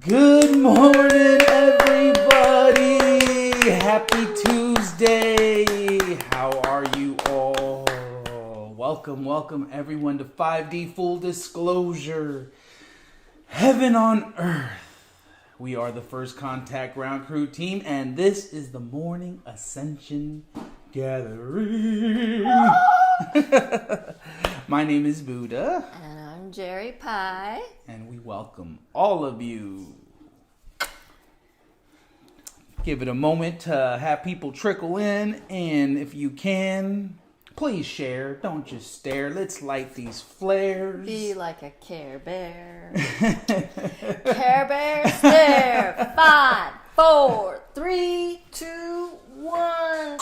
Good morning, everybody. Happy Tuesday. How are you all? Welcome, everyone, to 5D Full Disclosure. Heaven on Earth. We are the First Contact Ground Crew team, and this is the Morning Ascension Gathering. My name is Buddha. And I'm Jerry Pie. And we welcome all of you. Give it a moment to have people trickle in, and if you can, please share. Don't just stare. Let's light these flares. Be like a Care Bear. Care Bear stare. 5, 4, 3, 2, 1.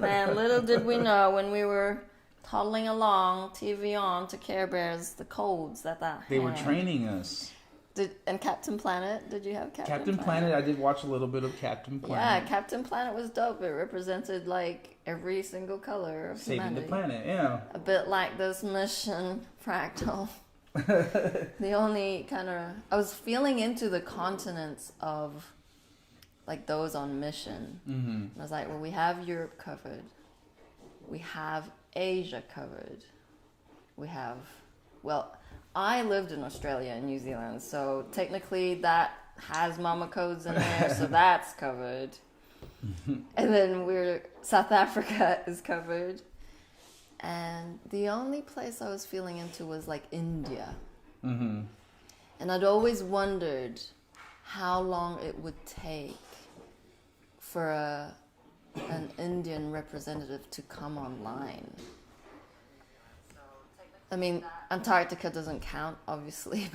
Man, little did we know when we were toddling along, TV on, to Care Bears, the codes that They were training us. And Captain Planet, did you have Captain Planet? I did watch a little bit of Captain Planet. Yeah, Captain Planet was dope. It represented like every single color of Saving humanity. the planet, yeah. A bit like this mission fractal. The only kind of... I was feeling into the continents of like those on mission. Mm-hmm. And I was like, well, we have Europe covered. We have Asia covered. We have... Well, I lived in Australia and New Zealand, so technically that has mama codes in there, so that's covered. And then South Africa is covered. And the only place I was feeling into was like India. Mm-hmm. And I'd always wondered how long it would take for an Indian representative to come online. I mean, Antarctica doesn't count, obviously,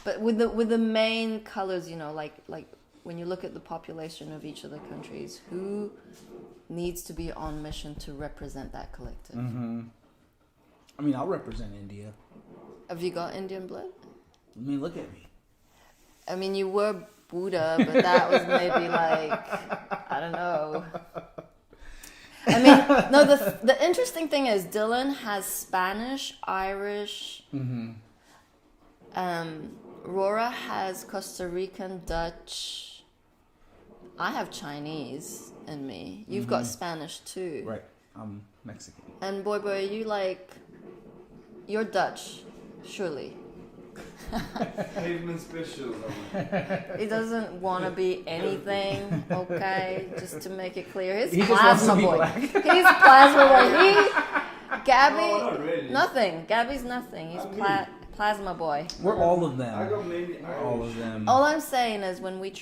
but with the main colors, you know, like when you look at the population of each of the countries, who needs to be on mission to represent that collective? Mm-hmm. I mean, I'll represent India. Have you got Indian blood? I mean, look at me. I mean, you were Buddha, but that was maybe like, I don't know. I mean, no, the interesting thing is Dylan has Spanish, Irish, mm-hmm. Rora has Costa Rican, Dutch. I have Chinese in me. You've got Spanish too. Right, I'm Mexican. And boy, you're Dutch, surely. Pavement special. He doesn't want to be anything, okay? Just to make it clear. He just wants to be boy. black. He's plasma boy. Gabby, No, not really. nothing. Gabby's nothing. He's plasma boy. We're all of them. I got mainly We're all of them. All I'm saying is when we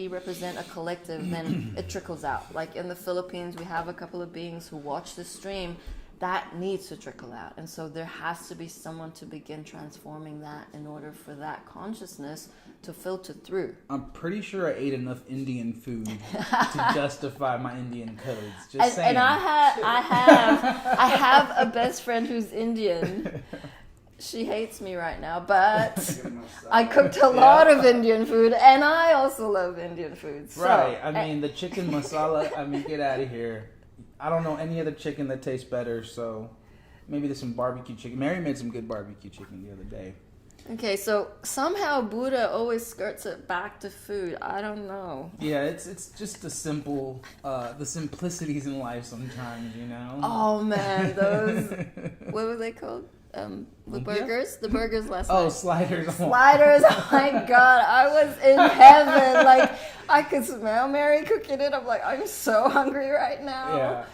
represent a collective, then it trickles out. Like in the Philippines, we have a couple of beings who watch the stream. That needs to trickle out. And so there has to be someone to begin transforming that in order for that consciousness to filter through. I'm pretty sure I ate enough Indian food to justify my Indian codes. Just saying. And I have a best friend who's Indian. She hates me right now, but I cooked a lot of Indian food, and I also love Indian food. So, Right. I mean, the chicken masala, get out of here. I don't know any other chicken that tastes better, so maybe there's some barbecue chicken. Mary made some good barbecue chicken the other day. Okay, so somehow Buddha always skirts it back to food. I don't know. Yeah, it's just the simplicities in life sometimes, you know? Oh man, those, what were they called? The burgers? The burgers last night. Oh, sliders. Sliders, oh my god, I was in heaven. Like, I could smell Mary cooking it. I'm like, I'm so hungry right now. Yeah.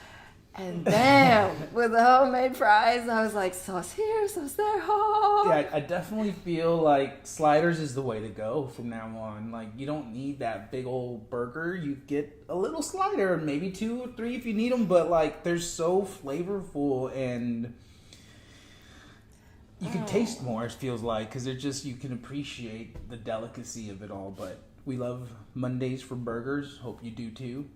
And damn, with the homemade fries, I was like, sauce here, sauce there. Oh. Yeah, I definitely feel like sliders is the way to go from now on. Like, you don't need that big old burger. You get a little slider, maybe 2 or 3 if you need them, but like, they're so flavorful and you can taste more, it feels like, because they're just, you can appreciate the delicacy of it all. But we love Mondays for burgers. Hope you do too.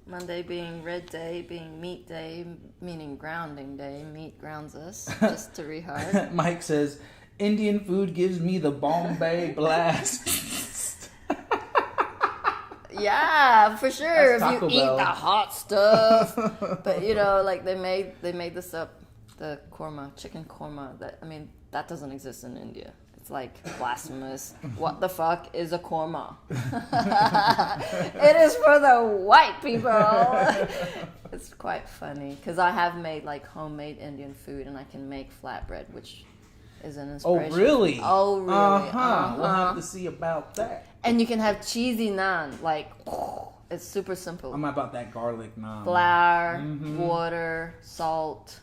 Monday being red day, being meat day, meaning grounding day. Meat grounds us, just to rehard. Mike says, Indian food gives me the Bombay blast. Yeah, for sure. That's if you Taco Bell. Eat the hot stuff. But you know, like they made this up, the korma, chicken korma. That, I mean, that doesn't exist in India. It's like blasphemous. What the fuck is a korma? It is for the white people. It's quite funny because I have made like homemade Indian food, and I can make flatbread, which is an inspiration. Oh, really? Oh, really? We'll have to see about that. And you can have cheesy naan. Like, it's super simple. I'm about that garlic naan. Flour, water, salt.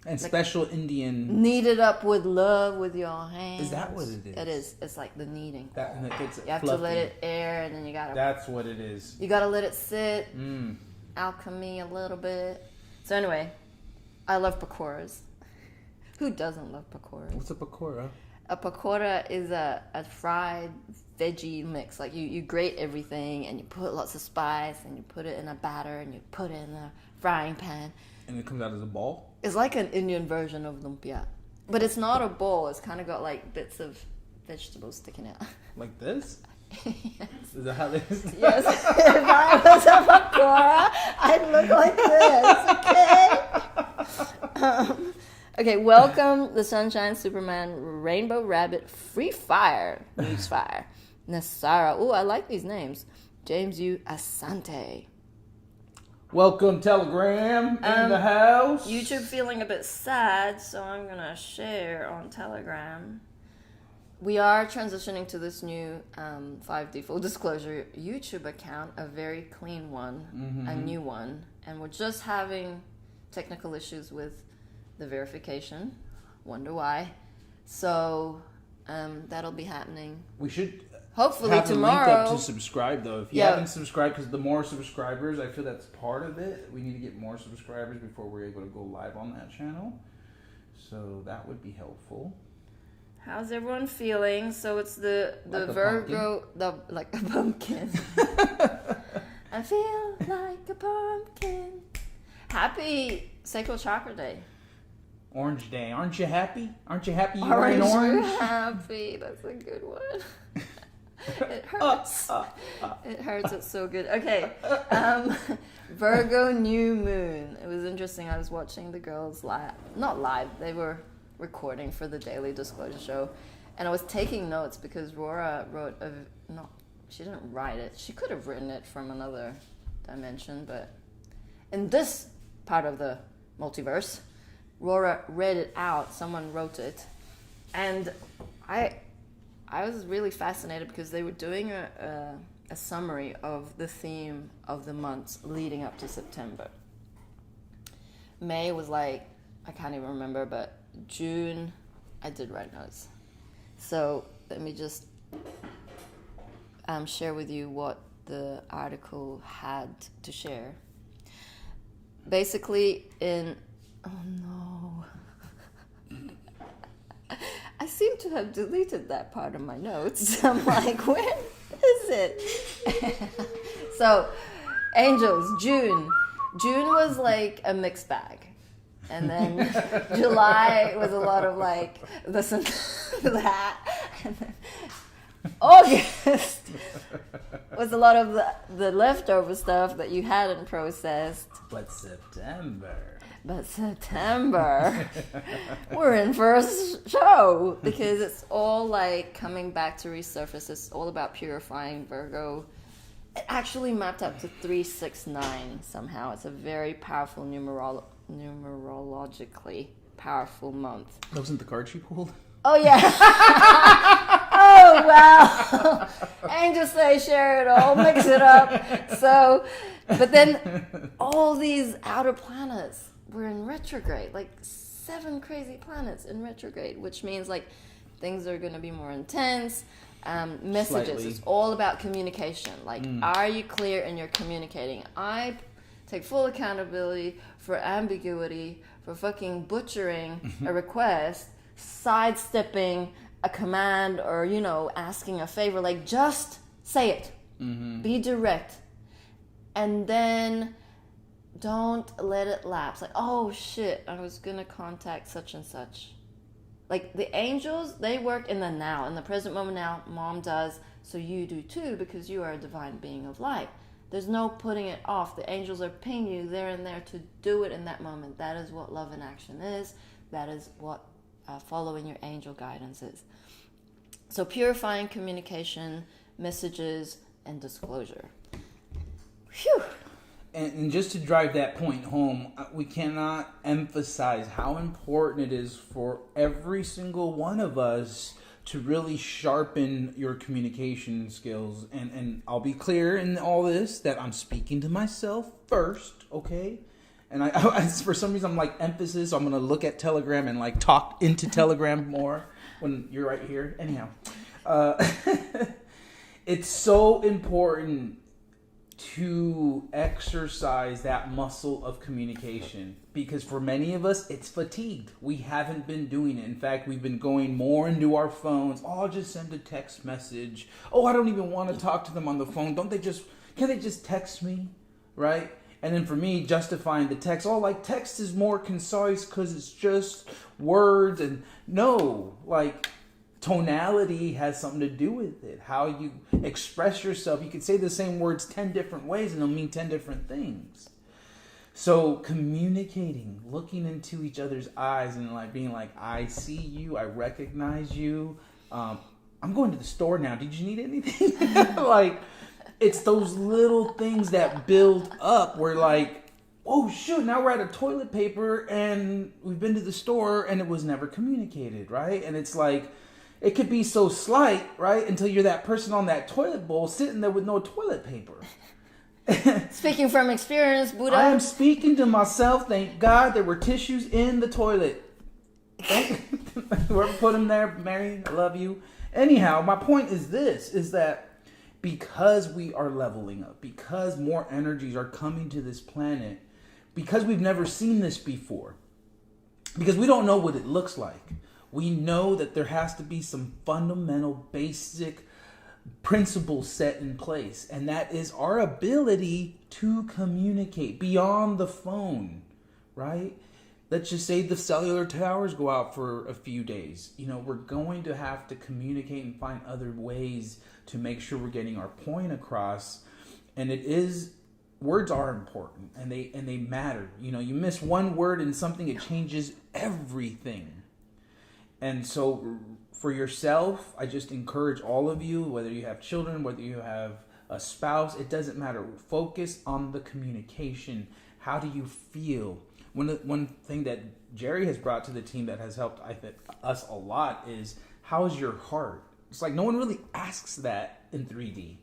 And special Indian. Knead it up with love with your hands. Is that what it is? It is. It's like the kneading. That, and it gets You have fluffy. to let it air, and then you gotta. That's what it is. You gotta let it sit. Alchemy a little bit. So anyway, I love pakoras. Who doesn't love pakoras? What's a pakora? A pakora is a fried veggie mix. Like you grate everything, and you put lots of spice, and you put it in a batter, and you put it in a frying pan. And it comes out as a ball? It's like an Indian version of lumpia. But it's not a bowl. It's kind of got like bits of vegetables sticking out. Like this? Yes. Is that how this is? Yes. If I was a pakora, I'd look like this, okay? Okay, welcome the Sunshine Superman Rainbow Rabbit Free Fire Newsfire. Nasara. Oh, I like these names. James U. Asante. Welcome, Telegram, in the house. YouTube feeling a bit sad, so I'm going to share on Telegram. We are transitioning to this new 5D full disclosure YouTube account, a very clean one, a new one. And we're just having technical issues with the verification. Wonder why. So that'll be happening. We should hopefully have tomorrow. The link up to subscribe, though. If you haven't subscribed, because the more subscribers, I feel that's part of it. We need to get more subscribers before we're able to go live on that channel. So that would be helpful. How's everyone feeling? So it's the Like Virgo, like a pumpkin. I feel like a pumpkin. Happy Sacral Chakra Day. Orange Day. Aren't you happy? Aren't you happy you're wearing Orange? orange? Happy. That's a good one. It hurts. It hurts. It's so good. Okay. Virgo new moon. It was interesting. I was watching the girls live. Not live. They were recording for the Daily Disclosure Show. And I was taking notes because Rora wrote she didn't write it. She could have written it from another dimension, but in this part of the multiverse, Rora read it out. Someone wrote it. And I was really fascinated because they were doing a summary of the theme of the months leading up to September. May was like, I can't even remember, but June, I did write notes. So let me just share with you what the article had to share. Basically, oh no. I seem to have deleted that part of my notes. I'm like, where is it? So, angels, June. June was like a mixed bag. And then July was a lot of like this and that. And then August was a lot of the leftover stuff that you hadn't processed. But September, we're in for a show because it's all like coming back to resurface. It's all about purifying Virgo. It actually mapped up to 369 somehow. It's a very powerful numerologically powerful month. that wasn't the card she pulled? Oh yeah. Oh wow. Angels say share it all, mix it up. So, but then all these outer planets were in retrograde, like 7 crazy planets in retrograde, which means like things are going to be more intense. Messages. Slightly. It's all about communication. Like, are you clear in your communicating? I take full accountability for ambiguity, for fucking butchering a request, sidestepping a command, or, asking a favor. Like, just say it. Be direct. And then don't let it lapse. Like, oh shit, I was gonna contact such and such. Like, the angels, they work in the now, in the present moment now. Mom does, so you do too, because you are a divine being of light. There's no putting it off. The angels are pinging you there and there to do it in that moment. That is what love in action is. That is what following your angel guidances. So purifying communication, messages, and disclosure. Phew. And just to drive that point home, we cannot emphasize how important it is for every single one of us to really sharpen your communication skills. And I'll be clear in all this that I'm speaking to myself first, okay? And I for some reason, I'm like emphasis. I'm going to look at Telegram and like talk into Telegram more when you're right here. Anyhow, it's so important to exercise that muscle of communication, because for many of us it's fatigued. We haven't been doing it. In fact, we've been going more into our phones. Oh, I'll just send a text message. Oh, I don't even want to talk to them on the phone. Can't they just text me, right? And then for me, justifying the text, oh, like text is more concise because it's just words. And no, like tonality has something to do with it. How you express yourself. You can say the same words 10 different ways and they'll mean 10 different things. So communicating, looking into each other's eyes and like being like, I see you, I recognize you. I'm going to the store now. Did you need anything? Like, it's those little things that build up where like, oh shoot, now we're out of toilet paper and we've been to the store and it was never communicated, right? And it's like, it could be so slight, right? Until you're that person on that toilet bowl sitting there with no toilet paper. Speaking from experience, Buddha. I am speaking to myself. Thank God there were tissues in the toilet. Whoever put them there, Mary, I love you. Anyhow, my point is this, is that because we are leveling up, because more energies are coming to this planet, because we've never seen this before, because we don't know what it looks like, we know that there has to be some fundamental, basic principles set in place. And that is our ability to communicate beyond the phone, right? Let's just say the cellular towers go out for a few days. You know, we're going to have to communicate and find other ways to make sure we're getting our point across. And words are important and they matter. You know, you miss one word in something, it changes everything. And so for yourself, I just encourage all of you, whether you have children, whether you have a spouse, it doesn't matter. Focus on the communication. How do you feel? One thing that Jerry has brought to the team that has helped us a lot is, how is your heart? It's like no one really asks that in 3D.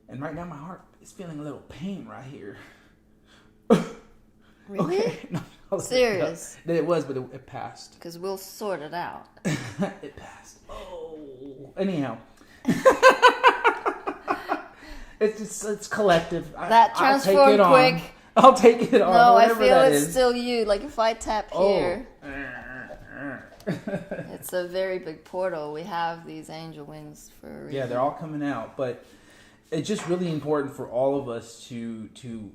And right now my heart is feeling a little pain right here. Really? Okay. No, Serious? It was, but it passed. Because we'll sort it out. It passed. Oh. Anyhow. It's collective. That transformed quick. I'll take it on. No, I feel it's still you. Like if I tap here, Oh. it's a very big portal. We have these angel wings for a reason. Yeah, they're all coming out, but it's just really important for all of us to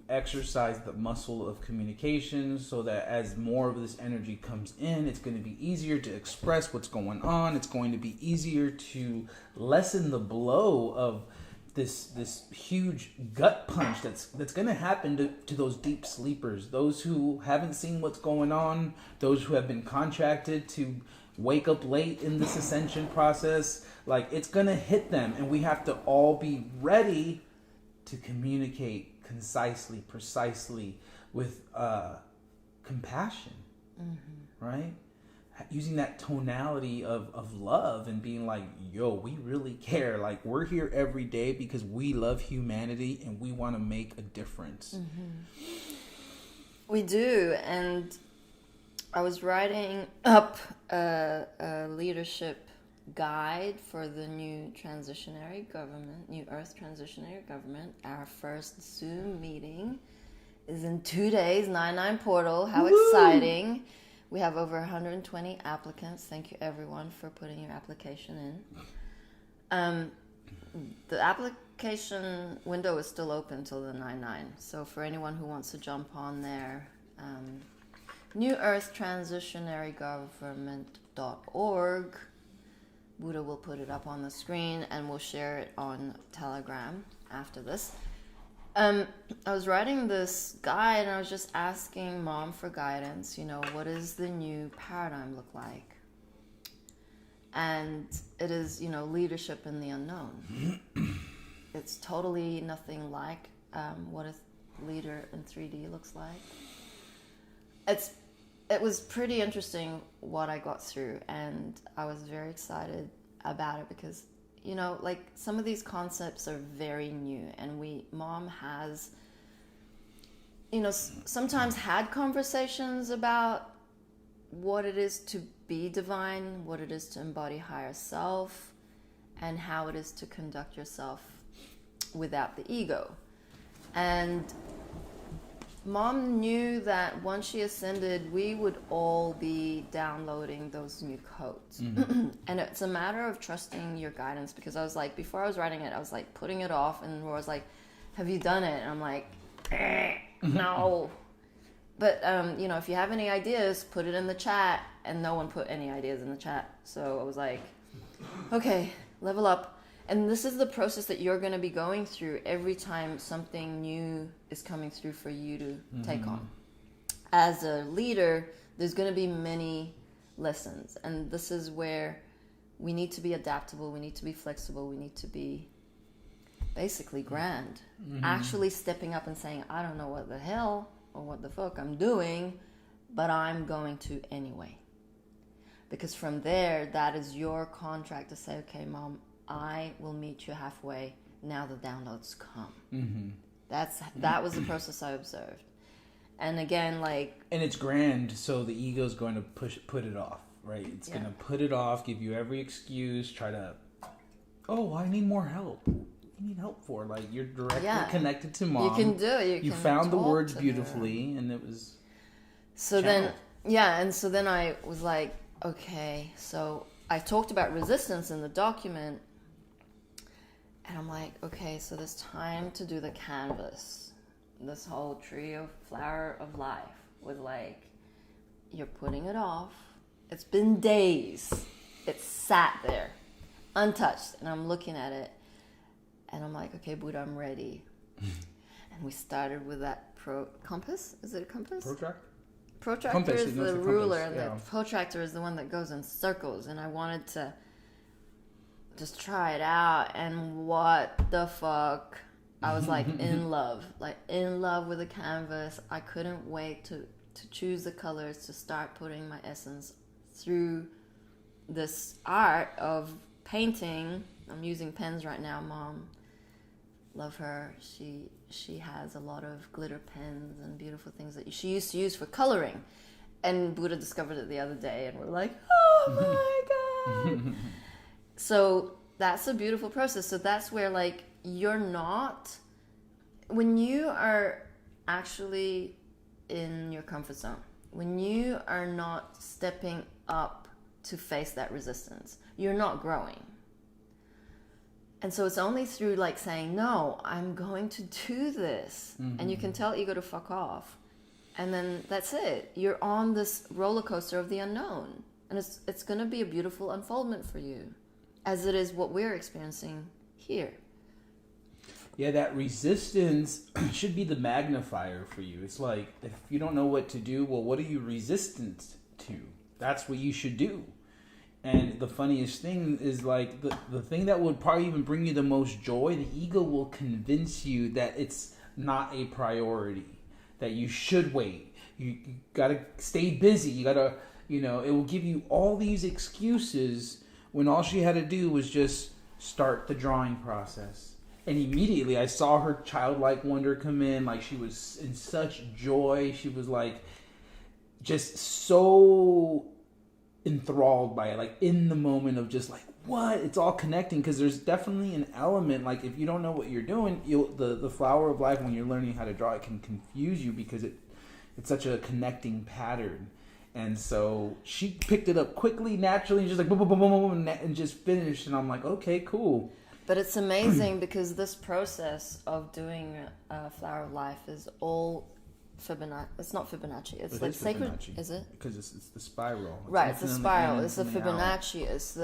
exercise the muscle of communication, so that as more of this energy comes in, it's going to be easier to express what's going on. It's going to be easier to lessen the blow of this huge gut punch that's going to happen to those deep sleepers, those who haven't seen what's going on, those who have been contracted to wake up late in this ascension process. Like, it's going to hit them, and we have to all be ready to communicate concisely, precisely, with compassion, right? Using that tonality of love and being like, yo, we really care. Like, we're here every day because we love humanity and we want to make a difference. We do. And I was writing up a leadership guide for the new transitionary government, new Earth transitionary government. Our first Zoom meeting is in 2 days, 9/9 portal. How exciting. We have over 120 applicants. Thank you, everyone, for putting your application in. The application window is still open till the 9/9. So for anyone who wants to jump on there, New Earth Transitionary Government.org. Buddha will put it up on the screen and we'll share it on Telegram after this. I was writing this guide and I was just asking Mom for guidance. You know, what does the new paradigm look like? And it is, leadership in the unknown. It's totally nothing like what a leader in 3D looks like. It was pretty interesting what I got through, and I was very excited about it because, like some of these concepts are very new, and Mom has, sometimes had conversations about what it is to be divine, what it is to embody higher self, and how it is to conduct yourself without the ego. And Mom knew that once she ascended, we would all be downloading those new codes. Mm-hmm. And it's a matter of trusting your guidance, because I was like, before I was writing it, I was like putting it off, and Roy was like, have you done it? And I'm like, no. But, if you have any ideas, put it in the chat. And no one put any ideas in the chat. So I was like, okay, level up. And this is the process that you're going to be going through every time something new is coming through for you to take on. As a leader, there's going to be many lessons. And this is where we need to be adaptable. We need to be flexible. We need to be basically grand. Actually stepping up and saying, I don't know what the hell or what the fuck I'm doing, but I'm going to anyway. Because from there, that is your contract to say, okay, Mom, I will meet you halfway. Now the downloads come. That was the process I observed. And again, and it's grand, so the ego's going to put it off, right? It's going to put it off, give you every excuse, try to, I need more help. You need help for, you're directly connected to Mom. You can do it. You found the words beautifully, and it was so channeled. And so then I was like, okay, so I talked about resistance in the document, and I'm like, okay, so there's time to do the canvas. This whole tree of flower of life with you're putting it off. It's been days. It's sat there, untouched, and I'm looking at it, and I'm like, okay, Buddha, I'm ready. And we started with that compass. Is it a compass? Protractor compass, is the ruler, and yeah. the protractor is the one that goes in circles. And I wanted to just try it out, and what the fuck? I was in love with the canvas. I couldn't wait to choose the colors, to start putting my essence through this art of painting. I'm using pens right now, Mom. Love her. She has a lot of glitter pens and beautiful things that she used to use for coloring. And Buddha discovered it the other day, and we're like, oh my God. So that's a beautiful process. So that's where you're not, when you are actually in your comfort zone, when you are not stepping up to face that resistance, you're not growing. And so it's only through saying, no, I'm going to do this. And you can tell ego to fuck off. And then that's it. You're on this roller coaster of the unknown. And it's going to be a beautiful unfoldment for you, as it is what we're experiencing here. Yeah, that resistance should be the magnifier for you. It's like, if you don't know what to do, well, what are you resistant to? That's what you should do. And the funniest thing is the thing that would probably even bring you the most joy, the ego will convince you that it's not a priority, that you should wait. You got to stay busy. You got to, it will give you all these excuses when all she had to do was just start the drawing process. And immediately I saw her childlike wonder come in. She was in such joy. She was just so enthralled by it, in the moment of just what, it's all connecting, because there's definitely an element if you don't know what you're doing, the flower of life, when you're learning how to draw, it can confuse you because it's such a connecting pattern. And so she picked it up quickly, naturally, just boom, boom, boom, boom, boom, and just finished. And I'm like, okay, cool. But it's amazing because this process of doing flower of life is all Fibonacci. It's not Fibonacci. It's sacred. Fibonacci. Is it? Because it's the spiral. Right. It's the spiral. It's the Fibonacci. It's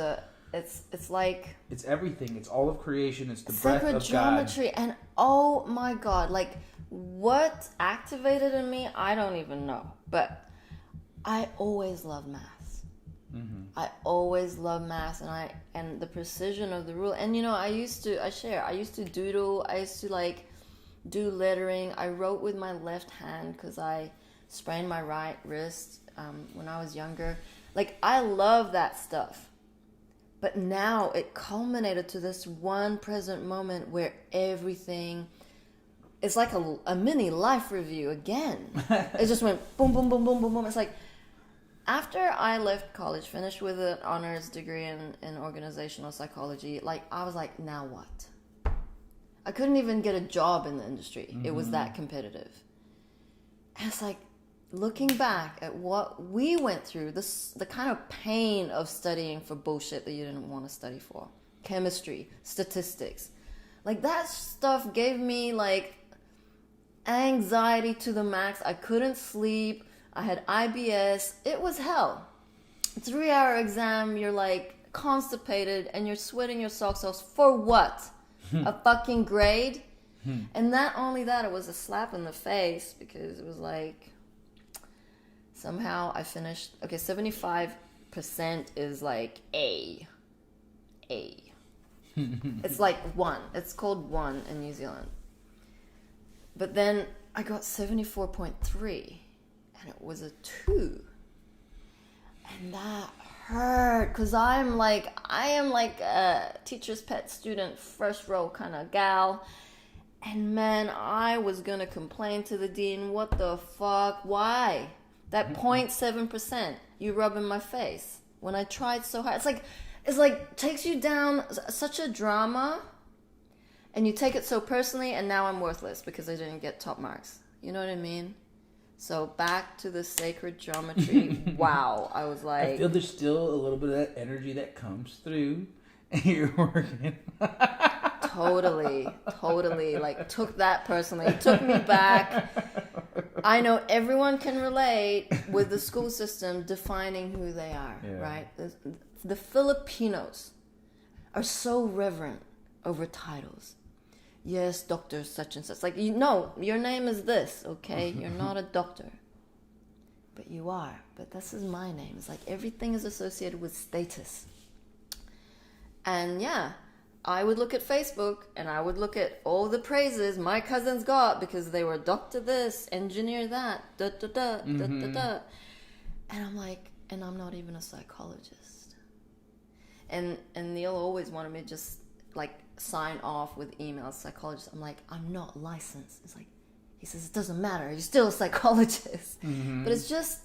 it's everything. It's all of creation. It's the breath of geometry. God. And oh my God, what activated in me, I don't even know. But I always love math. I always love math, and the precision of the rule. And I used to doodle. I used to like do lettering. I wrote with my left hand because I sprained my right wrist when I was younger. Like, I love that stuff. But now it culminated to this one present moment where everything is like a mini life review again. It just went boom, boom, boom, boom, boom, boom. It's like, after I left college, finished with an honors degree in organizational psychology, like, I was like, now what? I couldn't even get a job in the industry. It was that competitive. And it's like, looking back at what we went through, the kind of pain of studying for bullshit that you didn't want to study for. Chemistry, statistics. Like, that stuff gave me, like, anxiety to the max. I couldn't sleep. I had IBS. It was hell. 3-hour exam, you're like constipated and you're sweating your socks off for what? A fucking grade? And not only that, it was a slap in the face because it was like, somehow I finished, 75% is like A. It's like 1. It's called 1 in New Zealand. But then I got 74.3. And it was a 2. And that hurt because I am like a teacher's pet student, first row kind of gal. And man, I was going to complain to the dean, what the fuck? Why? That 0.7% you rub in my face when I tried so hard. It's like takes you down such a drama and you take it so personally, and now I'm worthless because I didn't get top marks. You know what I mean? So back to the sacred geometry. Wow. I was like, I feel there's still a little bit of that energy that comes through and you're working. Totally. Like, took that personally. It took me back. I know everyone can relate with the school system defining who they are, right? The Filipinos are so reverent over titles. Yes, doctor such and such. Like, your name is this, okay? You're not a doctor. But you are. But this is my name. It's like everything is associated with status. And yeah, I would look at Facebook and I would look at all the praises my cousins got because they were doctor this, engineer that, da-da-da. And I'm like, and I'm not even a psychologist. And Neil always wanted me to just, like, sign off with emails, psychologist. I'm like, I'm not licensed. It's like, he says, it doesn't matter. You're still a psychologist. But it's just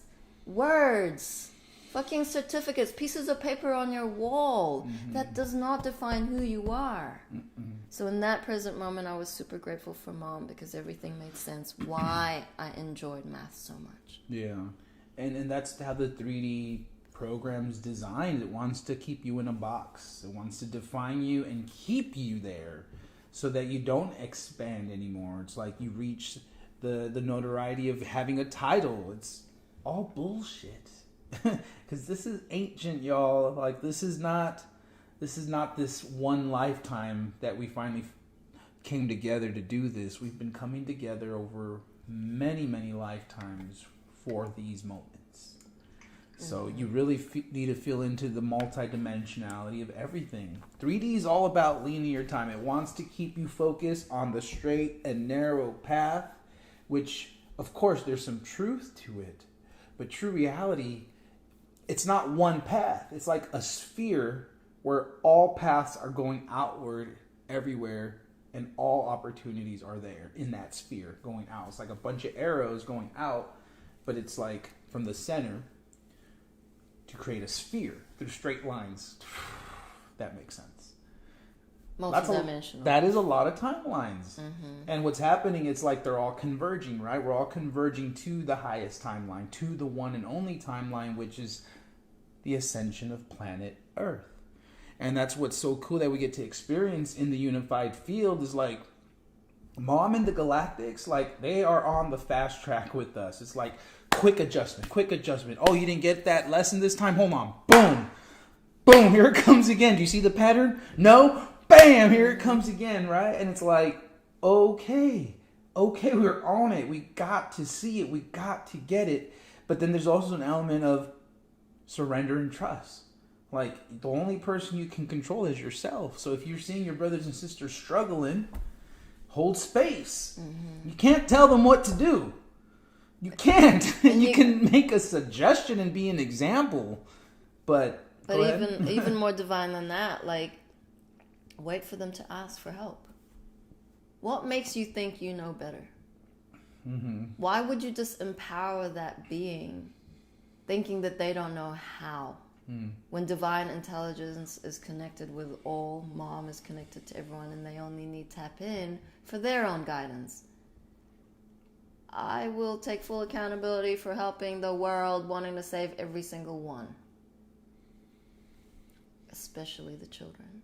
words, fucking certificates, pieces of paper on your wall. That does not define who you are. So in that present moment, I was super grateful for Mom because everything made sense. Why I enjoyed math so much. Yeah. And that's how the 3D program's designed. It wants to keep you in a box. It wants to define you and keep you there so that you don't expand anymore. It's like you reach the notoriety of having a title. It's all bullshit. Because this is ancient, y'all. Like, this is not this one lifetime that we finally came together to do this. We've been coming together over many, many lifetimes for these moments. So you really need to feel into the multidimensionality of everything. 3D is all about linear time. It wants to keep you focused on the straight and narrow path, which, of course, there's some truth to it. But true reality, it's not one path. It's like a sphere where all paths are going outward everywhere and all opportunities are there in that sphere going out. It's like a bunch of arrows going out, but it's like from the center to create a sphere through straight lines. That makes sense. Multidimensional. That is a lot of timelines. And what's happening is like they're all converging, right? We're all converging to the highest timeline, to the one and only timeline, which is the ascension of planet Earth. And that's what's so cool that we get to experience in the unified field is like Mom and the Galactics, like they are on the fast track with us. It's like quick adjustment. Oh, you didn't get that lesson this time? Hold on. Boom. Boom. Here it comes again. Do you see the pattern? No? Bam. Here it comes again, right? And it's like, okay, we're on it. We got to see it. We got to get it. But then there's also an element of surrender and trust. Like, the only person you can control is yourself. So if you're seeing your brothers and sisters struggling, hold space. You can't tell them what to do. You can't. And you can make a suggestion and be an example. But even more divine than that, like, wait for them to ask for help. What makes you think you know better? Why would you just empower that being, thinking that they don't know how? When divine intelligence is connected with all, mom is connected to everyone, and they only need to tap in for their own guidance. I will take full accountability for helping the world, wanting to save every single one, especially the children.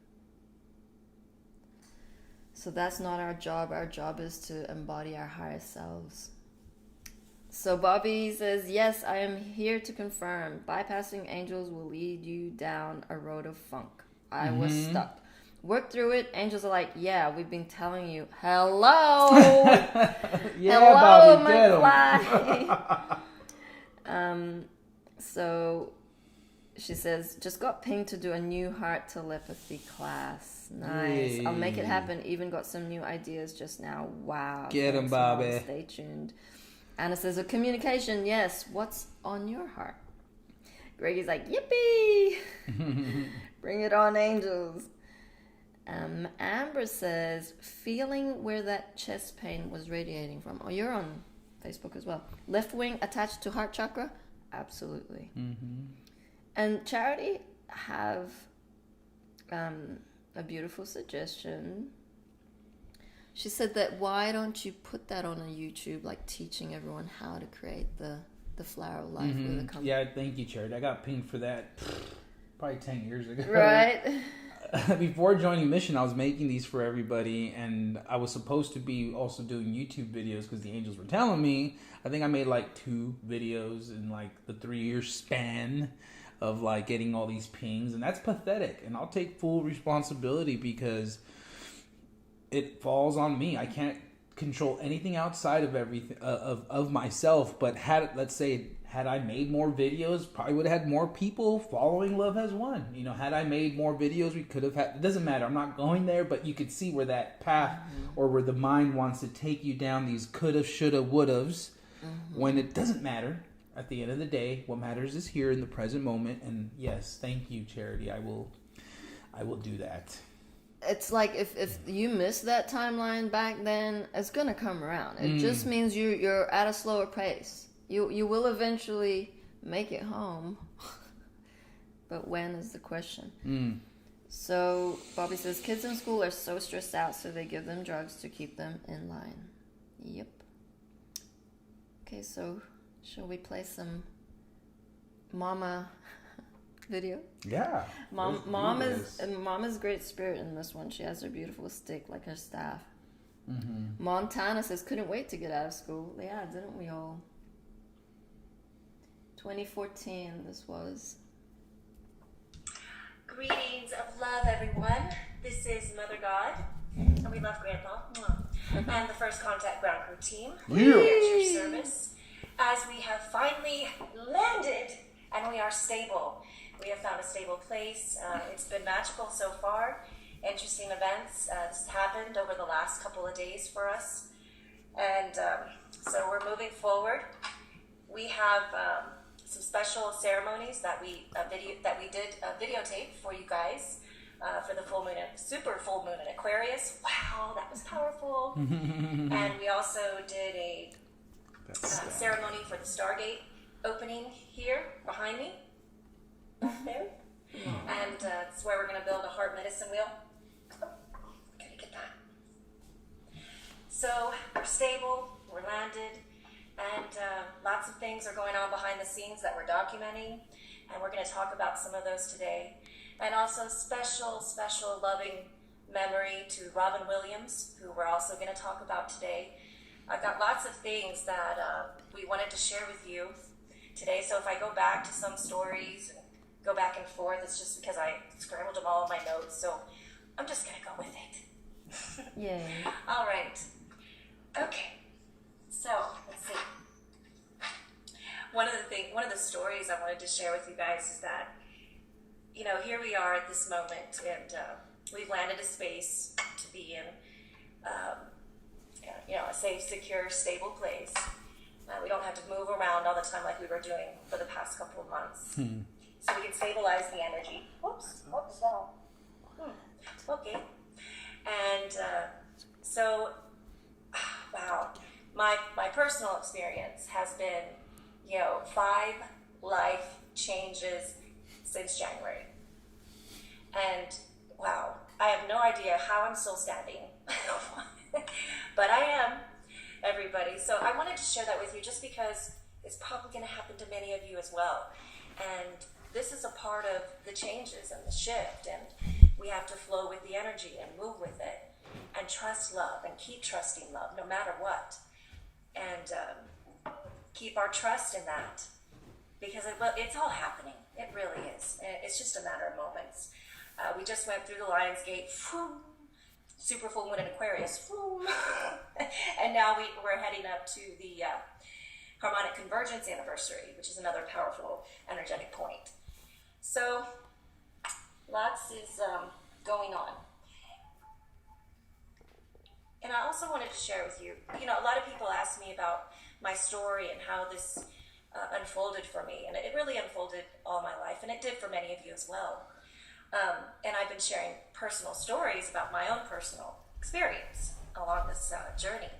So that's not our job. Our job is to embody our higher selves. So Bobby says, yes, I am here to confirm. Bypassing angels will lead you down a road of funk. I was stuck. Work through it. Angels are like, yeah, we've been telling you. Hello. Hello, Bobby, McFly. So she says, just got pinged to do a new heart telepathy class. Nice. Yay. I'll make it happen. Even got some new ideas just now. Wow. Get 'em, Bobby. Mom. Stay tuned. Anna says, a communication, yes. What's on your heart? Greggy's like, yippee! Bring it on, angels. Amber says, feeling where that chest pain was radiating from. Oh, you're on Facebook as well. Left wing attached to heart chakra? Absolutely. And Charity have a beautiful suggestion. She said that why don't you put that on a YouTube, like teaching everyone how to create the flower of life with a company. Yeah, thank you, Charity. I got pinged for that probably 10 years ago. Right. Before joining Mission, I was making these for everybody, and I was supposed to be also doing YouTube videos because the angels were telling me. I think I made like 2 videos in like the 3-year span of like getting all these pings, and that's pathetic. And I'll take full responsibility because it falls on me. I can't control anything outside of everything of myself. But had I made more videos, probably would have had more people following Love Has Won. You know, had I made more videos, we could have had. It doesn't matter. I'm not going there, but you could see where that path or where the mind wants to take you down these coulda, shoulda, wouldas, when it doesn't matter. At the end of the day, what matters is here in the present moment. And yes, thank you, Charity. I will do that. It's like if you miss that timeline back then, it's gonna come around. It just means you're at a slower pace. You will eventually make it home, but when is the question? So Bobby says kids in school are so stressed out, so they give them drugs to keep them in line. Yep. Okay, so shall we play some Mama video? Yeah. Mom is great spirit in this one. She has her beautiful stick like her staff. Montana says couldn't wait to get out of school. Yeah, didn't we all? 2014 this was. Greetings of love, everyone. This is Mother God, and we love Grandpa. And the First Contact Ground Crew team. Yeah. We're at your service as we have finally landed, and we are stable. We have found a stable place. It's been magical so far. Interesting events. This happened over the last couple of days for us. And so we're moving forward. We have some special ceremonies that we did videotape for you guys for the full moon, super full moon in Aquarius. Wow, that was powerful. And we also did a ceremony for the Stargate opening here behind me. There. And it's where we're going to build a heart medicine wheel. Gotta get that. So we're stable, we're landed, and lots of things are going on behind the scenes that we're documenting, and we're going to talk about some of those today. And also special loving memory to Robin Williams, who we're also going to talk about today. I've got lots of things that we wanted to share with you today, so if I go back to some stories, go back and forth, it's just because I scrambled them all in my notes, so I'm just going to go with it. Yay. All right. Okay. So, let's see. one of the stories I wanted to share with you guys is that, here we are at this moment, and we've landed a space to be in, a safe, secure, stable place. We don't have to move around all the time like we were doing for the past couple of months. So we can stabilize the energy. Whoops, no. Okay. And wow, my personal experience has been, 5 life changes since January. And wow, I have no idea how I'm still standing, but I am, everybody. So I wanted to share that with you just because it's probably going to happen to many of you as well. And this is a part of the changes and the shift, and we have to flow with the energy and move with it and trust love and keep trusting love no matter what. And keep our trust in that, because it's all happening. It really is. It's just a matter of moments. We just went through the Lion's Gate, super full moon in Aquarius, and now we're heading up to the harmonic convergence anniversary, which is another powerful energetic point. So lots is going on. And I also wanted to share with you, a lot of people ask me about my story and how this unfolded for me. And it really unfolded all my life, and it did for many of you as well. And I've been sharing personal stories about my own personal experience along this journey.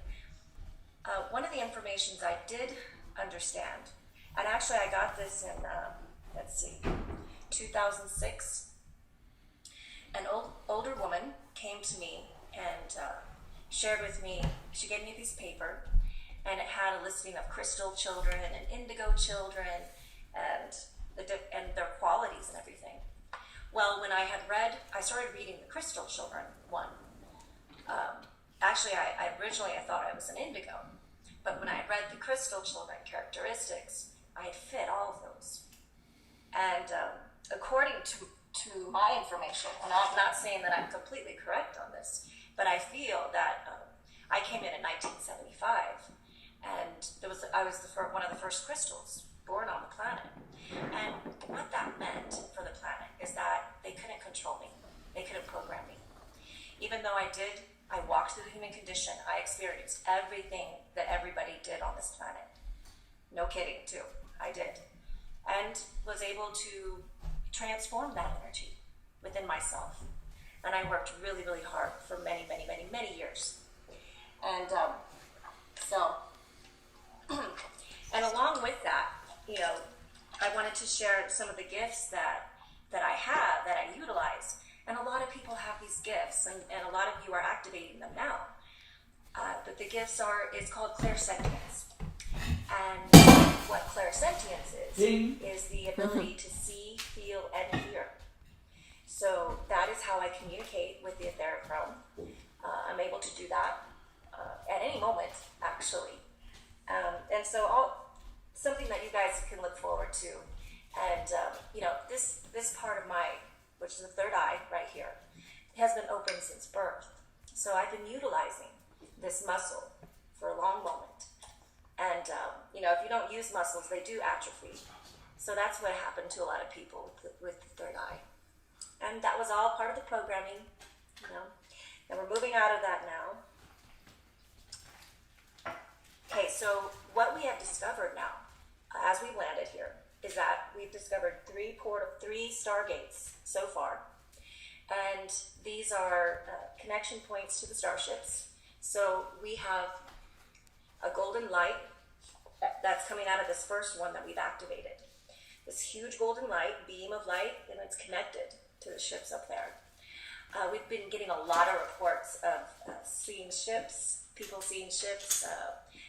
One of the informations I did understand, and actually I got this in, 2006. An older woman came to me and shared with me, she gave me a piece of paper, and it had a listing of crystal children and indigo children and their qualities and everything. Well, when I started reading the crystal children one. Actually, I originally thought I was an indigo, but when I read the crystal children characteristics, I had fit all of those. And according to my information, and I'm not saying that I'm completely correct on this, but I feel that I came in 1975, and I was one of the first crystals born on the planet. And what that meant for the planet is that they couldn't control me. They couldn't program me. Even though I walked through the human condition, I experienced everything that everybody did on this planet. No kidding, too. I did. And was able to transform that energy within myself. And I worked really, really hard for many, many, many, many years. And and along with that, I wanted to share some of the gifts that I have, that I utilize. And a lot of people have these gifts, and a lot of you are activating them now. But the gifts it's called clairsentience. And what clairsentience is the ability to see, feel, and hear. So that is how I communicate with the etheric realm. I'm able to do that at any moment, actually. And so something that you guys can look forward to. And, this part of which is the third eye right here, has been open since birth. So I've been utilizing this muscle for a long moment. And, if you don't use muscles, they do atrophy. So that's what happened to a lot of people with the third eye. And that was all part of the programming, and we're moving out of that now. Okay, so what we have discovered now, as we've landed here, is that we've discovered 3 stargates so far. And these are connection points to the starships. So we have a golden light that's coming out of this first one that we've activated. This huge golden light, beam of light, and it's connected to the ships up there. We've been getting a lot of reports of seeing ships, people seeing ships,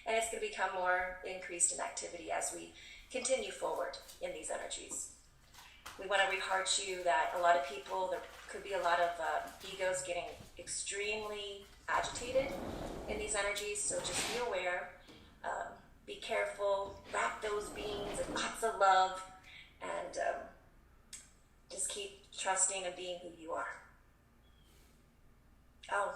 and it's going to become more increased in activity as we continue forward in these energies. We want to rehearse you that a lot of people, there could be a lot of egos getting extremely agitated in these energies, so just be aware, be careful, wrap those beings in lots of love, and just keep trusting and being who you are. Oh,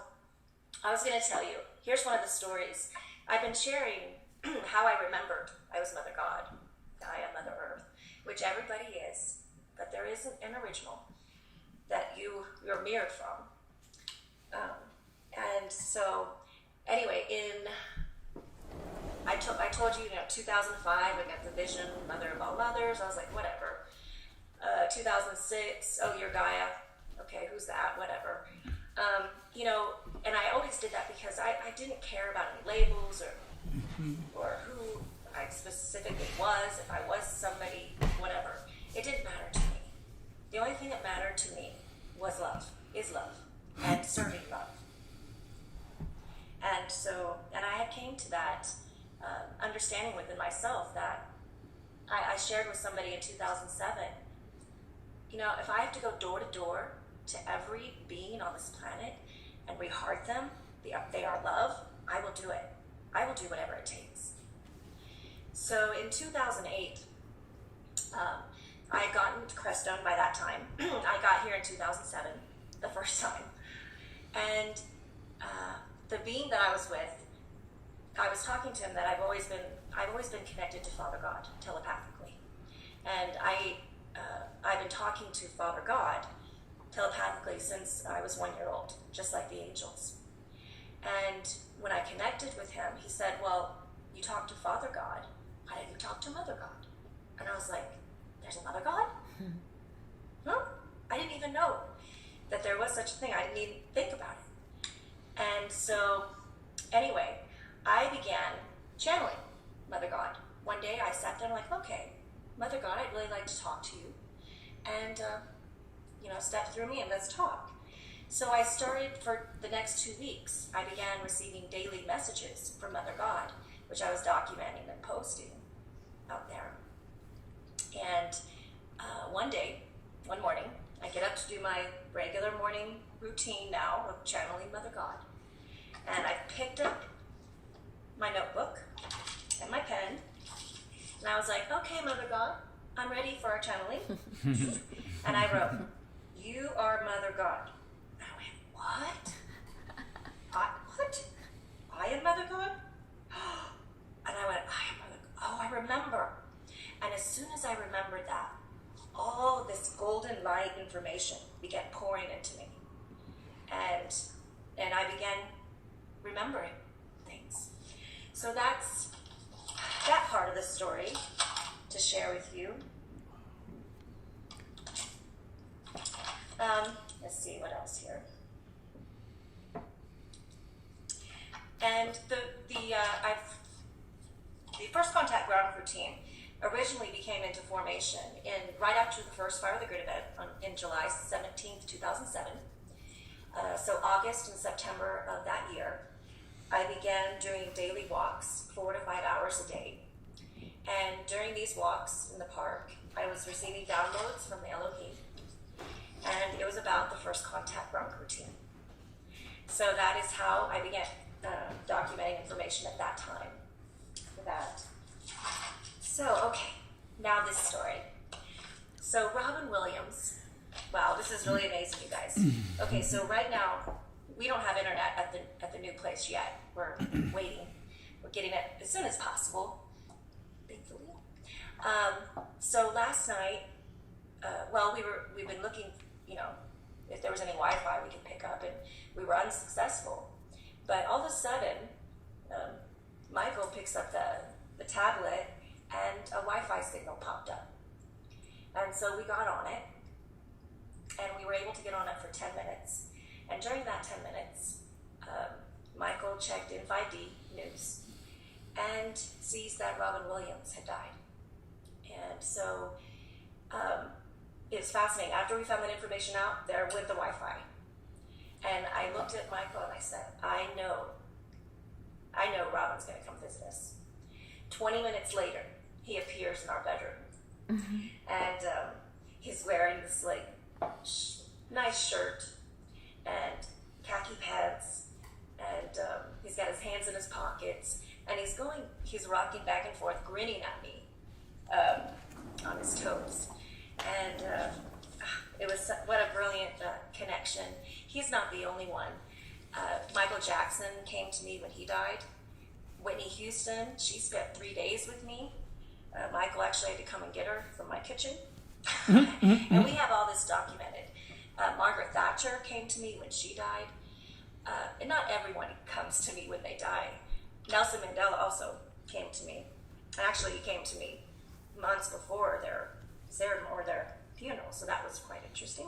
I was going to tell you, here's one of the stories. I've been sharing how I remembered I was Mother God. which everybody is, but there is an original that you're mirrored from. And so, anyway, I told you, 2005, I got the vision, mother of all mothers. I was like, whatever. 2006, oh, you're Gaia. Okay, who's that? Whatever. And I always did that because I didn't care about any labels or who I specifically was, if I was somebody, whatever. It didn't matter to me. The only thing that mattered to me was love, and serving love. And so, and I had came to that understanding within myself that I shared with somebody in 2007, if I have to go door to door to every being on this planet and re-heart them, they are love, I will do it. I will do whatever it takes. So in 2008, I had gotten to Crestone by that time. I got here in 2007, the first time. And the being that I was with, I was talking to him that I've always been connected to Father God telepathically. And I've been talking to Father God telepathically since I was 1 year old, just like the angels. And when I connected with him, he said, well, you talk to Father God, why don't you talk to Mother God? And I was like, there's a Mother God? No, I didn't even know that there was such a thing. I didn't even think about it. And so, anyway, I began channeling Mother God. One day I sat down like, okay, Mother God, I'd really like to talk to you. And, step through me and let's talk. So I started for the next 2 weeks. I began receiving daily messages from Mother God, which I was documenting and posting out there. And one morning, I get up to do my regular morning routine now of channeling Mother God. And I picked up my notebook and my pen, and I was like, okay, Mother God, I'm ready for our channeling. And I wrote, you are Mother God. And I went, what? What? I am Mother God? And I went, I am Mother God. Oh, I remember. And as soon as I remembered that, all this golden light information began pouring into me. And I began remembering things. So that's that part of the story to share with you. Let's see what else here. And the first contact ground crew team originally became into formation right after the first Fire the Grid event in July 17th, 2007. So August and September of that year, I began doing daily walks, 4 to 5 hours a day. And during these walks in the park, I was receiving downloads from the Elohim. And it was about the first contact ground crew team. So that is how I began documenting information at that time for that. So, okay, now this story. So Robin Williams, wow, this is really amazing, you guys. Okay, so right now, we don't have internet at the new place yet. We're waiting. We're getting it as soon as possible, thankfully. So last night, we've been looking, if there was any Wi-Fi we could pick up, and we were unsuccessful. But all of a sudden, Michael picks up the tablet, and a Wi-Fi signal popped up. And so we got on it, and we were able to get on it for 10 minutes. And during that 10 minutes, Michael checked in 5D news and sees that Robin Williams had died. And so it was fascinating. After we found that information out, there went the Wi-Fi. And I looked at Michael and I said, I know Robin's going to come visit us. 20 minutes later, he appears in our bedroom. Mm-hmm. And he's wearing this nice shirt and khaki pants, and he's got his hands in his pockets, and he's rocking back and forth, grinning at me on his toes. And it was what a brilliant connection. He's not the only one. Michael Jackson came to me when he died. Whitney Houston, she spent 3 days with me. Michael actually had to come and get her from my kitchen. And we have all this documented. Margaret Thatcher came to me when she died. And not everyone comes to me when they die. Nelson Mandela also came to me. Actually, he came to me months before their ceremony or their funeral, so that was quite interesting.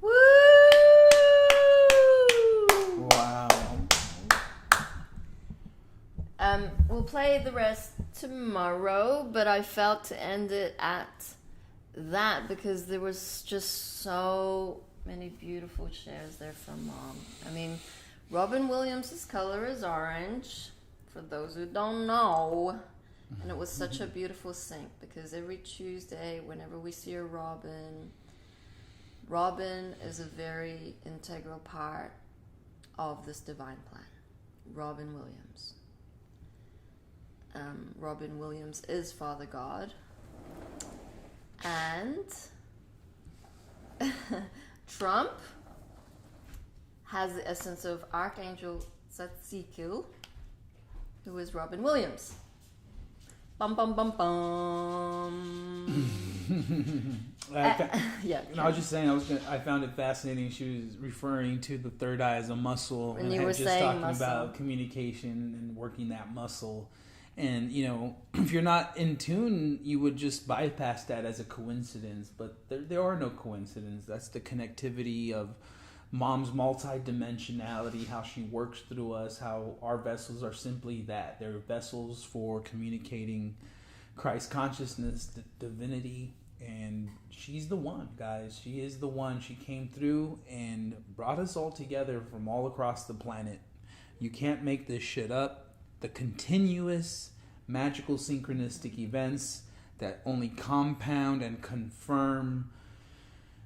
Woo! Wow. We'll play the rest tomorrow, but I felt to end it at that because there was just so many beautiful shares there from Mom. I mean, Robin Williams' color is orange, for those who don't know. And it was such a beautiful sync because every Tuesday, whenever we see a Robin is a very integral part of this divine plan. Robin Williams. Robin Williams is Father God. And Trump has the essence of Archangel Tzatzikil, who is Robin Williams. Bum bum bum bum. Yeah. I was just saying, I found it fascinating. She was referring to the third eye as a muscle, And you had were just saying talking muscle. about communication and working that muscle. And if you're not in tune, you would just bypass that as a coincidence. But there are no coincidences. That's the connectivity of Mom's multi-dimensionality, how she works through us, how our vessels are simply that. They're vessels for communicating Christ consciousness, divinity, and she's the one, guys. She is the one. She came through and brought us all together from all across the planet. You can't make this shit up. The continuous magical synchronistic events that only compound and confirm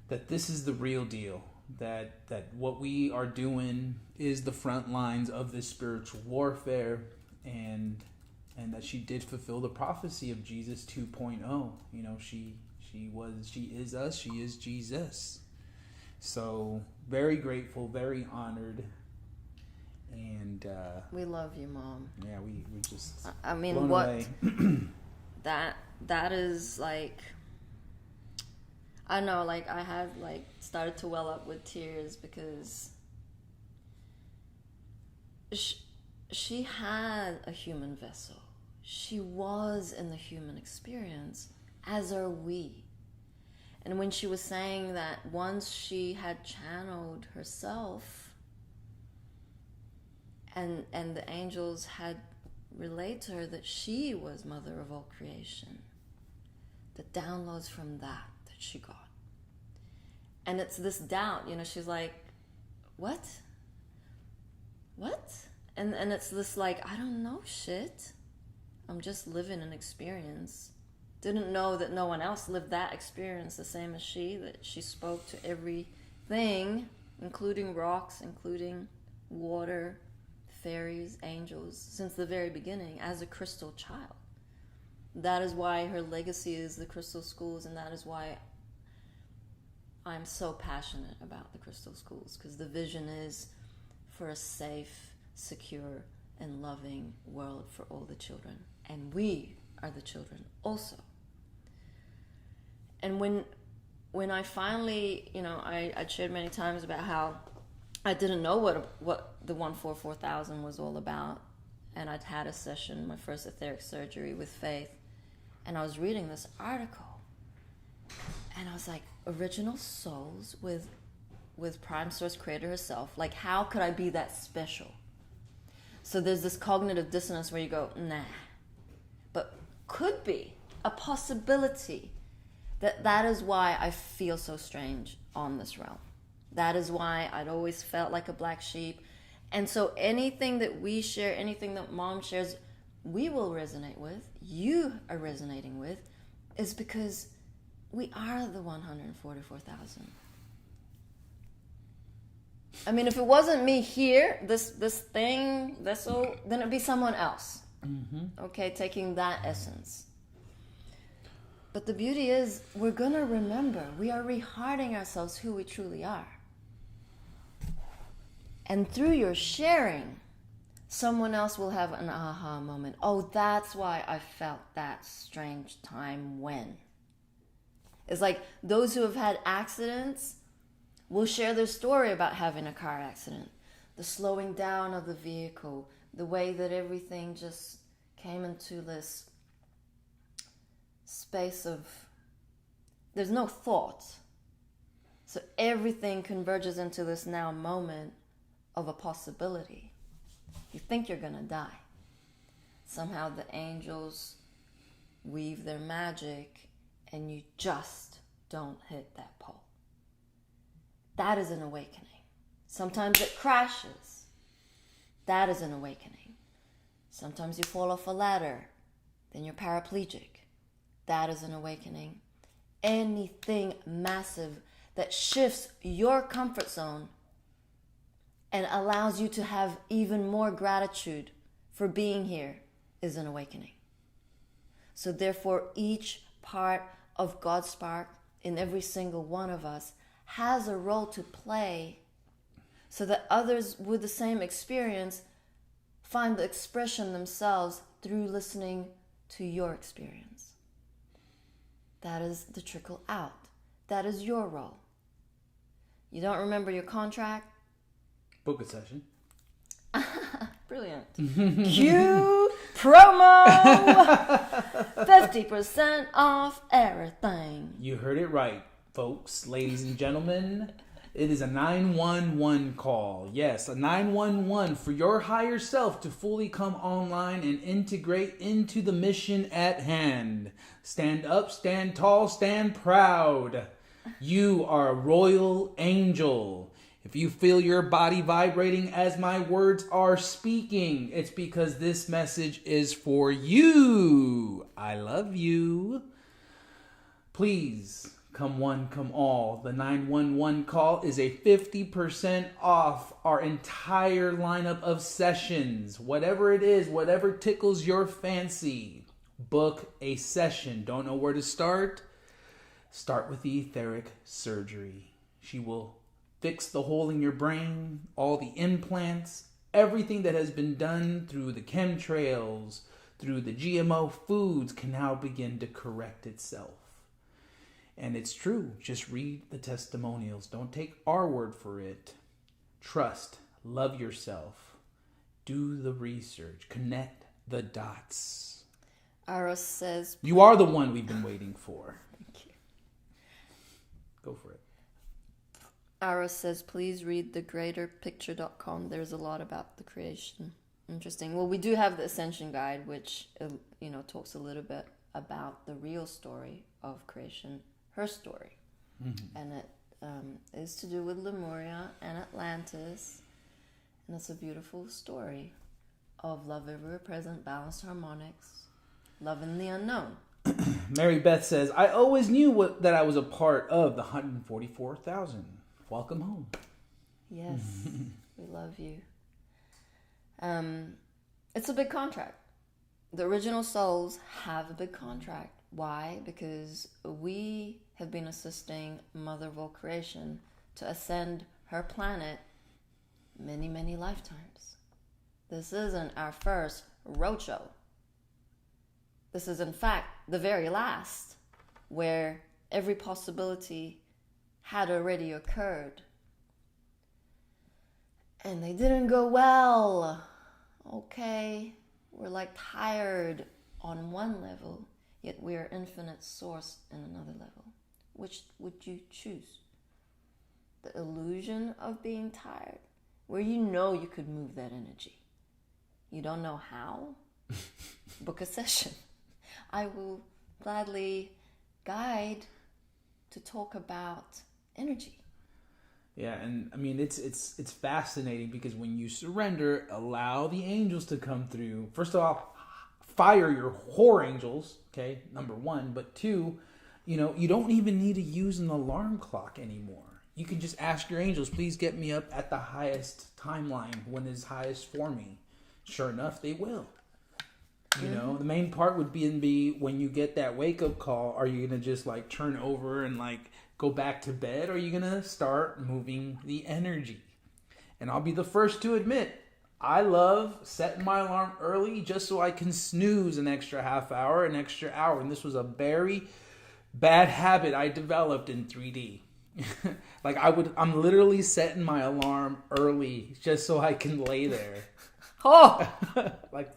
that this is the real deal. That what we are doing is the front lines of this spiritual warfare, and that she did fulfill the prophecy of Jesus 2.0. She is us, she is Jesus. So very grateful, very honored, and We love you, Mom. yeah, we just I mean, blown what away. that is like. I know, like, I had, like, started to well up with tears because she had a human vessel. She was in the human experience, as are we. And when she was saying that once she had channeled herself and the angels had relayed to her that she was mother of all creation, the downloads from that she got. And it's this doubt, she's like, what? And it's this like, I don't know shit. I'm just living an experience. Didn't know that no one else lived that experience the same as she, that she spoke to everything, including rocks, including water, fairies, angels, since the very beginning as a crystal child. That is why her legacy is the crystal schools, and that is why I'm so passionate about the crystal schools, because the vision is for a safe, secure, and loving world for all the children. And we are the children also. And when I finally, I shared many times about how I didn't know what the 144,000 was all about. And I'd had a session, my first etheric surgery with Faith. And I was reading this article. And I was like, original souls with Prime Source Creator herself. Like, how could I be that special? So there's this cognitive dissonance where you go, nah. But could be a possibility that is why I feel so strange on this realm. That is why I'd always felt like a black sheep. And so anything that we share, anything that Mom shares, we will resonate with, you are resonating with, is because we are the 144,000. I mean, if it wasn't me here, this thing, vessel, then it'd be someone else. Mm-hmm. Okay, taking that essence. But the beauty is, we're going to remember. We are rehearting ourselves who we truly are. And through your sharing, someone else will have an aha moment. Oh, that's why I felt that strange time when. It's like those who have had accidents will share their story about having a car accident. The slowing down of the vehicle, the way that everything just came into this space of, there's no thought. So everything converges into this now moment of a possibility. You think you're going to die. Somehow the angels weave their magic and you just don't hit that pole. That is an awakening. Sometimes it crashes. That is an awakening. Sometimes you fall off a ladder, then you're paraplegic. That is an awakening. Anything massive that shifts your comfort zone and allows you to have even more gratitude for being here is an awakening. So therefore, each part of God's spark in every single one of us has a role to play so that others with the same experience find the expression themselves through listening to your experience. That is the trickle out. That is your role. You don't remember your contract? Book a session. Brilliant. Cue promo! 50% off everything. You heard it right, folks, ladies and gentlemen. It is a 911 call. Yes, a 911 for your higher self to fully come online and integrate into the mission at hand. Stand up, stand tall, stand proud. You are a royal angel. If you feel your body vibrating as my words are speaking, it's because this message is for you. I love you. Please, come one, come all. The 911 call is a 50% off our entire lineup of sessions. Whatever it is, whatever tickles your fancy, book a session. Don't know where to start? Start with the etheric surgery. She will fix the hole in your brain, all the implants, everything that has been done through the chemtrails, through the GMO foods can now begin to correct itself. And it's true. Just read the testimonials. Don't take our word for it. Trust. Love yourself. Do the research. Connect the dots. Aros says... You are the one we've been waiting for. Thank you. Go for it. Aros says, please read thegreaterpicture.com. There's a lot about the creation. Interesting. Well, we do have the Ascension guide, which, talks a little bit about the real story of creation, her story. Mm-hmm. And it is to do with Lemuria and Atlantis. And it's a beautiful story of love ever present, balanced harmonics, love in the unknown. Mary Beth says, I always knew that I was a part of the 144,000. Welcome home. Yes, we love you. It's a big contract. The original souls have a big contract. Why? Because we have been assisting Mother of all creation to ascend her planet many, many lifetimes. This isn't our first roadshow. This is, in fact, the very last, where every possibility had already occurred. And they didn't go well. Okay, we're like tired on one level, yet we are infinite source in another level. Which would you choose? The illusion of being tired, where you know you could move that energy. You don't know how? Book a session. I will gladly guide to talk about energy. Yeah, and I mean it's fascinating because when you surrender, allow the angels to come through. First of all, fire your whore angels, okay? Number one, but two, you don't even need to use an alarm clock anymore. You can just ask your angels, please get me up at the highest timeline when it's highest for me. Sure enough, they will. The main part would be when you get that wake up call, are you going to just like turn over and like go back to bed? Or are you going to start moving the energy? And I'll be the first to admit, I love setting my alarm early just so I can snooze an extra half hour, an extra hour. And this was a very bad habit I developed in 3D. Like I'm literally setting my alarm early just so I can lay there. Oh, Like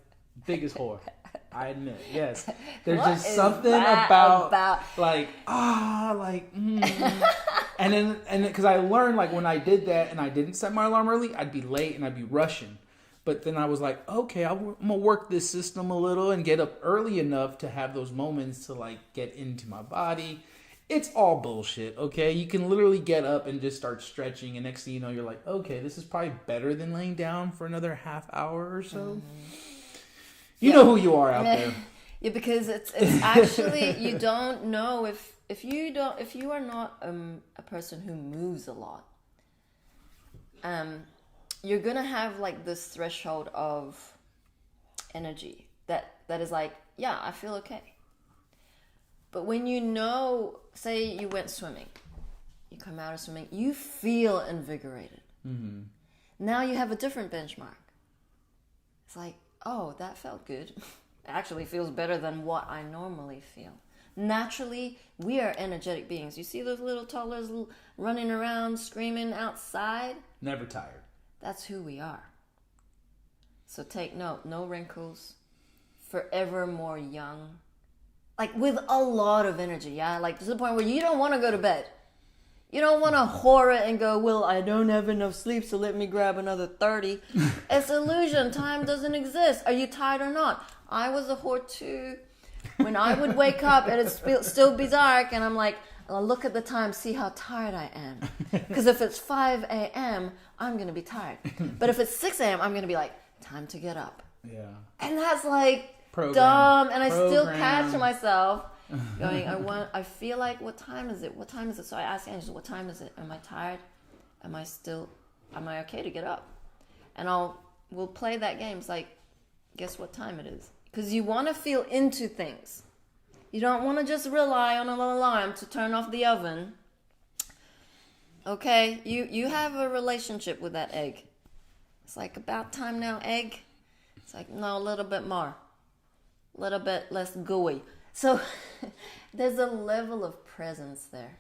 biggest whore. I admit, yes. There's What just is something that about about? and then because I learned like when I did that and I didn't set my alarm early, I'd be late and I'd be rushing. But then I was like, okay, I'm gonna work this system a little and get up early enough to have those moments to like get into my body. It's all bullshit, okay? You can literally get up and just start stretching, and next thing you know, you're like, okay, this is probably better than laying down for another half hour or so. You know who you are out there. Yeah, because it's actually you don't know if you are not a person who moves a lot. You're gonna have like this threshold of energy that is like, yeah, I feel okay. But when you know, say you went swimming, you come out of swimming, you feel invigorated. Mm-hmm. Now you have a different benchmark. It's like, oh, that felt good. It actually feels better than what I normally feel. Naturally, we are energetic beings. You see those little toddlers running around, screaming outside? Never tired. That's who we are. So take note, no wrinkles, forever more young. Like with a lot of energy, yeah? Like to the point where you don't want to go to bed. You don't want to whore it and go, well, I don't have enough sleep, so let me grab another 30. It's illusion. Time doesn't exist. Are you tired or not? I was a whore too. When I would wake up and it'd still be dark, and I'm like, I'll look at the time, see how tired I am. Because if it's 5 a.m., I'm going to be tired. But if it's 6 a.m., I'm going to be like, time to get up. Yeah. And that's like dumb. And I still catch myself going, I feel like, what time is it? What time is it? So I ask Angela, what time is it? Am I tired? Am I okay to get up? And we'll play that game. It's like, guess what time it is? Because you want to feel into things. You don't want to just rely on an alarm to turn off the oven. Okay, you have a relationship with that egg. It's like, about time now, egg. It's like, no, a little bit more. A little bit less gooey. So there's a level of presence there.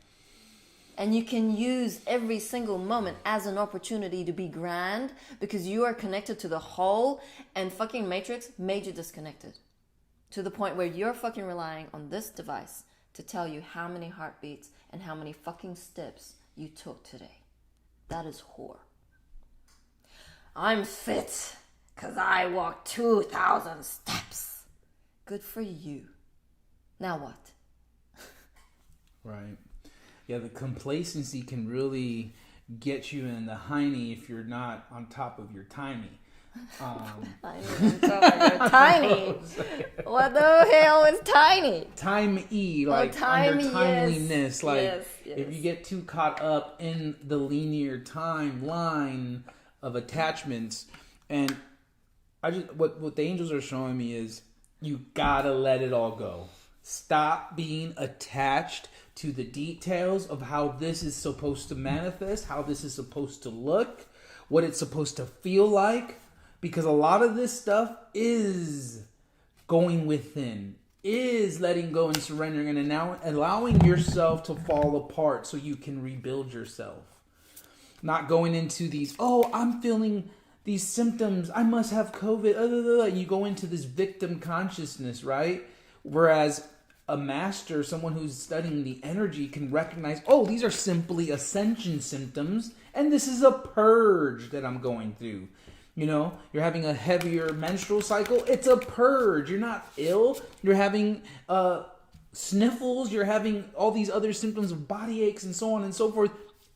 And you can use every single moment as an opportunity to be grand because you are connected to the whole, and fucking Matrix made you disconnected. To the point where you're fucking relying on this device to tell you how many heartbeats and how many fucking steps you took today. That is whore. I'm fit because I walked 2,000 steps. Good for you. Now what? Right. Yeah, the complacency can really get you in the hiney if you're not on top of your timey. Tiny. What the hell is tiny? Time-y, like under timeliness. Yes, like yes. if you get too caught up in the linear timeline of attachments, and what the angels are showing me is you gotta let it all go. Stop being attached to the details of how this is supposed to manifest, how this is supposed to look, what it's supposed to feel like. Because a lot of this stuff is going within, is letting go and surrendering, and now allowing yourself to fall apart so you can rebuild yourself. Not going into these, oh, I'm feeling these symptoms, I must have COVID. You go into this victim consciousness, right? Whereas a master, someone who's studying the energy, can recognize, oh, these are simply ascension symptoms, and this is a purge that I'm going through. You know, you're having a heavier menstrual cycle. It's a purge. You're not ill. You're having sniffles. You're having all these other symptoms of body aches and so on and so forth.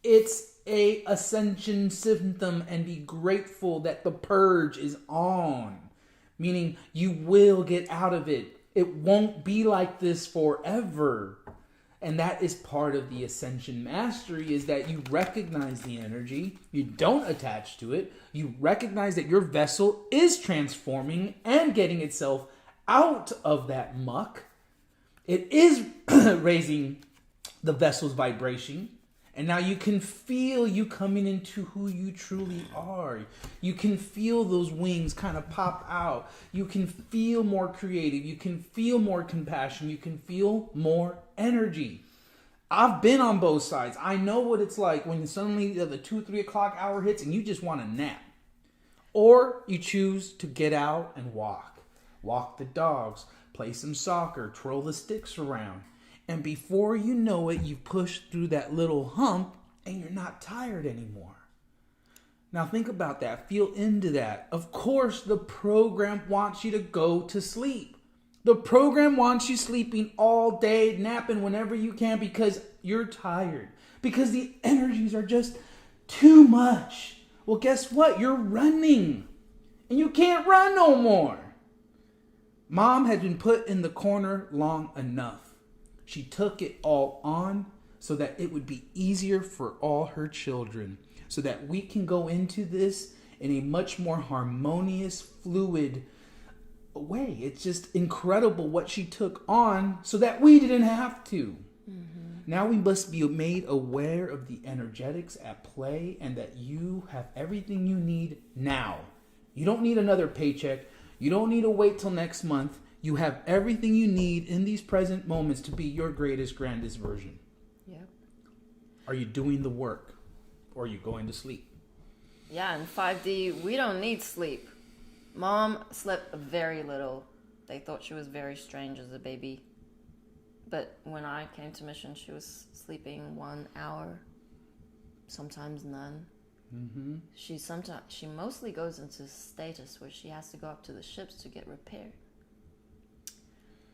It's a ascension symptom, and be grateful that the purge is on. Meaning you will get out of it. It won't be like this forever. And that is part of the ascension mastery, is that you recognize the energy, you don't attach to it, you recognize that your vessel is transforming and getting itself out of that muck. It is raising the vessel's vibration, And now you can feel you coming into who you truly are. You can feel those wings kind of pop out. You can feel more creative. You can feel more compassion. You can feel more energy. I've been on both sides. I know what it's like when suddenly the 2 or 3 o'clock hour hits and you just want to nap. Or you choose to get out and walk. Walk the dogs, play some soccer, twirl the sticks around. And before you know it, you've pushed through that little hump and you're not tired anymore. Now think about that. Feel into that. Of course, the program wants you to go to sleep. The program wants you sleeping all day, napping whenever you can because you're tired. Because the energies are just too much. Well, guess what? You're running. And you can't run no more. Mom had been put in the corner long enough. She took it all on so that it would be easier for all her children. So that we can go into this in a much more harmonious, fluid way. It's just incredible what she took on so that we didn't have to. Mm-hmm. Now we must be made aware of the energetics at play and that you have everything you need now. You don't need another paycheck. You don't need to wait till next month. You have everything you need in these present moments to be your greatest, grandest version. Yep. Are you doing the work? Or are you going to sleep? Yeah, in 5D, we don't need sleep. Mom slept very little. They thought she was very strange as a baby. But when I came to mission, she was sleeping 1 hour, sometimes none. Mm-hmm. She mostly goes into status where she has to go up to the ships to get repaired.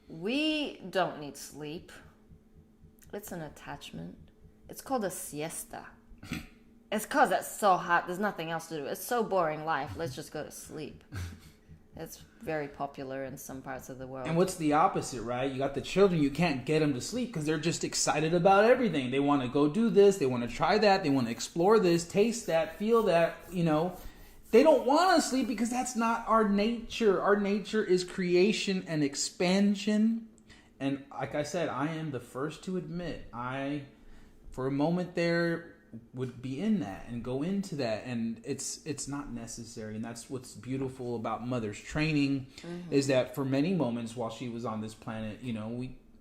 We don't need sleep. It's an attachment. It's called a siesta. It's because it's so hot. There's nothing else to do. It's so boring life. Let's just go to sleep. It's very popular in some parts of the world. And what's the opposite, right? You got the children. You can't get them to sleep because they're just excited about everything. They want to go do this. They want to try that. They want to explore this, taste that, feel that, They don't want to sleep because that's not our nature. Our nature is creation and expansion. And like I said, I am the first to admit, for a moment there, would be in that and go into that, and it's not necessary. And that's what's beautiful about Mother's training, is that for many moments while she was on this planet,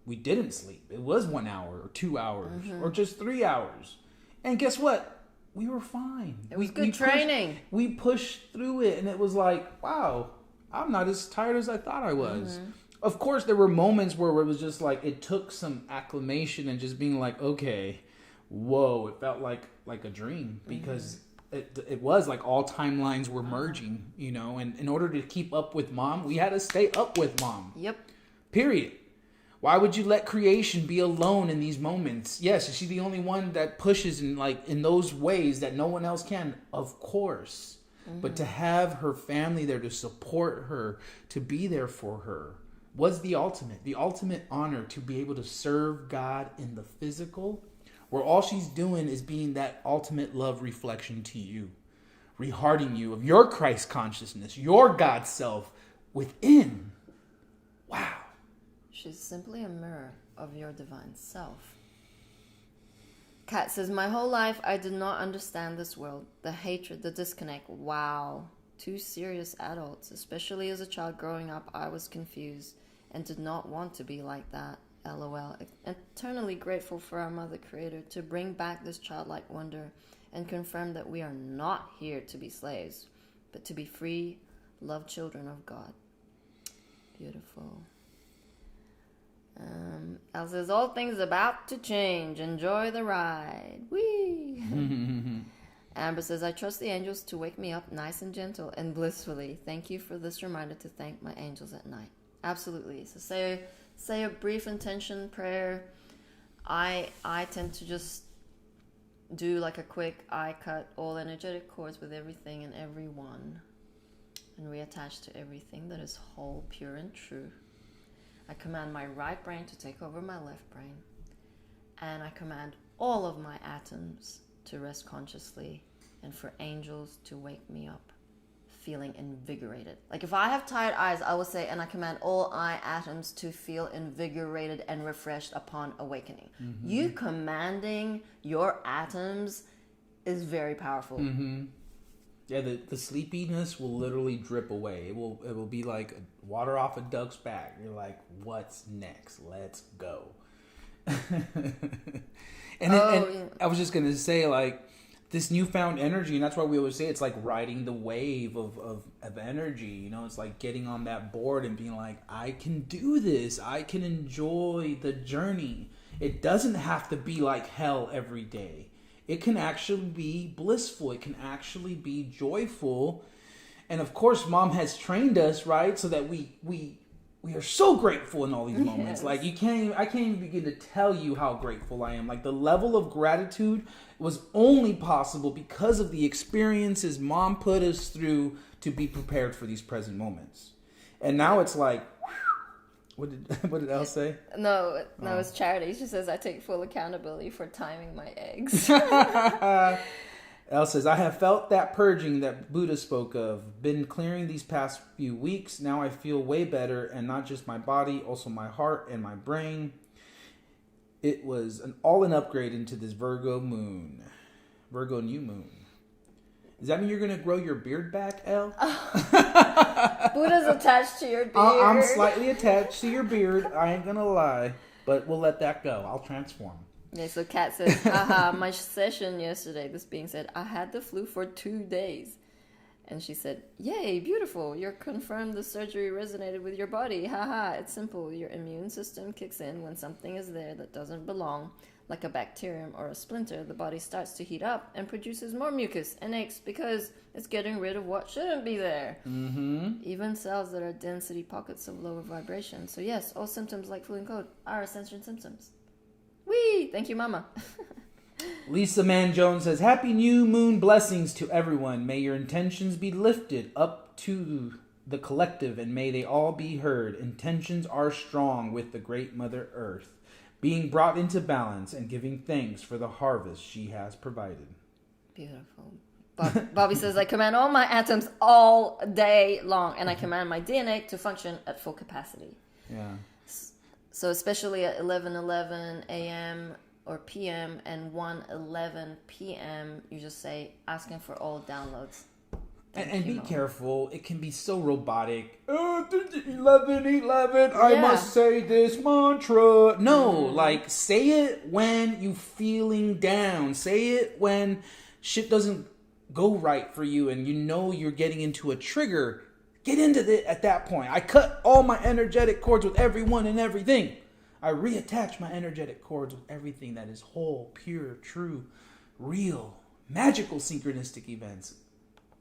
we didn't sleep. It was 1 hour or 2 hours or just 3 hours, and guess what? We were fine. It was good training. We pushed through it, and it was like, wow, I'm not as tired as I thought I was. Of course, there were moments where it was just like it took some acclimation and just being like, okay, whoa, it felt like a dream because it was like all timelines were merging, and in order to keep up with Mom, we had to stay up with Mom. Yep. Period. Why would you let creation be alone in these moments? Yes, is she the only one that pushes in those ways that no one else can? Of course. But to have her family there to support her, to be there for her, was the ultimate honor to be able to serve God in the physical, where all she's doing is being that ultimate love reflection to you, rehearting you of your Christ consciousness, your God self within. Wow. She's simply a mirror of your divine self. Kat says, my whole life I did not understand this world, the hatred, the disconnect. Wow. 2 serious adults, especially as a child growing up, I was confused and did not want to be like that. LOL. Eternally grateful for our Mother Creator to bring back this childlike wonder and confirm that we are not here to be slaves, but to be free, loved children of God. Beautiful. Elle says, all things about to change. Enjoy the ride. Whee! Amber says, I trust the angels to wake me up nice and gentle and blissfully. Thank you for this reminder to thank my angels at night. Absolutely. So say a brief intention prayer. I tend to just do like a quick I cut all energetic cords with everything and everyone and reattach to everything that is whole, pure, and true. I command my right brain to take over my left brain, and I command all of my atoms to rest consciously and for angels to wake me up feeling invigorated. Like if I have tired eyes, I will say, and I command all eye atoms to feel invigorated and refreshed upon awakening. You commanding your atoms is very powerful. Yeah, the sleepiness will literally drip away. It will be like water off a duck's back. You're like, what's next? Let's go. and I was just gonna say, like, this newfound energy, and that's why we always say it's like riding the wave of energy. You know, it's like getting on that board and being like, I can do this. I can enjoy the journey. It doesn't have to be like hell every day. It can actually be blissful. It can actually be joyful. And of course, Mom has trained us, right? So that we are so grateful in all these moments. Like I can't even begin to tell you how grateful I am. Like the level of gratitude was only possible because of the experiences Mom put us through to be prepared for these present moments. And now it's like, what did Elle say? No, it's Charity. She says, I take full accountability for timing my eggs. Elle says, I have felt that purging that Buddha spoke of. Been clearing these past few weeks. Now I feel way better, and not just my body, also my heart and my brain. It was an all-in upgrade into this Virgo new moon. Does that mean you're going to grow your beard back, Elle? Buddha's attached to your beard. I'm slightly attached to your beard. I ain't going to lie. But we'll let that go. I'll transform. Yeah, so Kat says, haha, my session yesterday, this being said, I had the flu for 2 days. And she said, yay, beautiful. You're confirmed the surgery resonated with your body. Haha, it's simple. Your immune system kicks in when something is there that doesn't belong. Like a bacterium or a splinter, the body starts to heat up and produces more mucus and aches because it's getting rid of what shouldn't be there. Even cells that are density pockets of lower vibration. So yes, all symptoms like flu and cold are Ascension symptoms. Whee! Thank you, Mama. Lisa Mann Jones says, Happy new moon blessings to everyone. May your intentions be lifted up to the collective and may they all be heard. Intentions are strong with the great Mother Earth, being brought into balance and giving thanks for the harvest she has provided. Beautiful. Bobby says, I command all my atoms all day long, and I command my DNA to function at full capacity. Yeah. So especially at 11:11 a.m. or p.m. and 1:11 p.m., you just say, asking for all downloads. And be careful. It can be so robotic. 11:11. I must say this mantra. No, like say it when you feeling down. Say it when shit doesn't go right for you and you know you're getting into a trigger. Get into it at that point. I cut all my energetic cords with everyone and everything. I reattach my energetic cords with everything that is whole, pure, true, real, magical synchronistic events.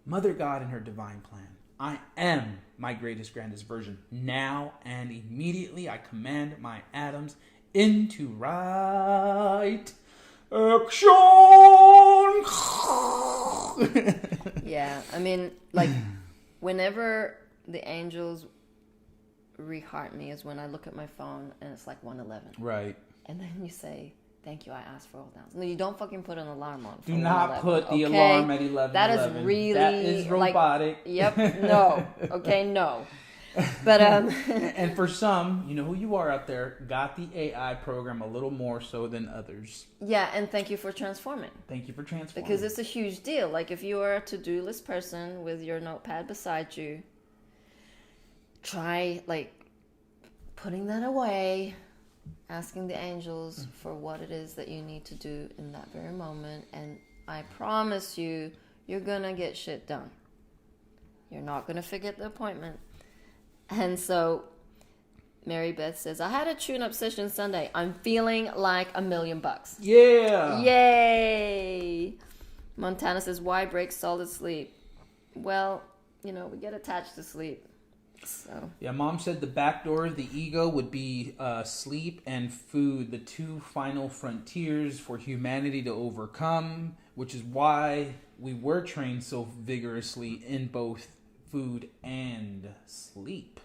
Mother God and her divine plan. I am my greatest, grandest version. Now and immediately I command my atoms into right action. Yeah, I mean, like, whenever the angels reheart me is when I look at my phone and it's like 1:11. Right. And then you say, thank you, I asked for all downs. No, you don't fucking put an alarm on. Do not put the alarm at 11:11. That is really... That is robotic. Like, yep, no. Okay, no. But, and for some, you know who you are out there, got the AI program a little more so than others. Yeah, and thank you for transforming. Thank you for transforming. Because it's a huge deal. Like, if you are a to-do list person with your notepad beside you, try, like, putting that away, asking the angels for what it is that you need to do in that very moment, and I promise you, you're gonna get shit done. You're not gonna forget the appointment. And so Mary Beth says, I had a tune-up session Sunday. I'm feeling like $1,000,000. Yeah. Yay. Montana says, why break solid sleep? Well, you know, we get attached to sleep. So. Yeah, Mom said the back door of the ego would be sleep and food, the two final frontiers for humanity to overcome, which is why we were trained so vigorously in both food and sleep.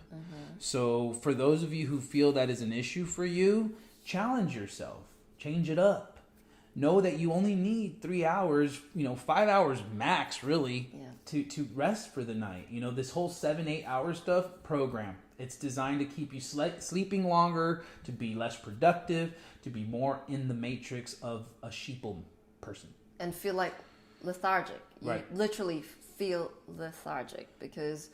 So for those of you who feel that is an issue for you, challenge yourself. Change it up. know that you only need 3 hours, 5 hours max, really, to rest for the night. This whole 7-8 hour stuff program. It's designed to keep you sleeping longer, to be less productive, to be more in the matrix of a sheeple person. And feel like lethargic. You Right. literally feel lethargic because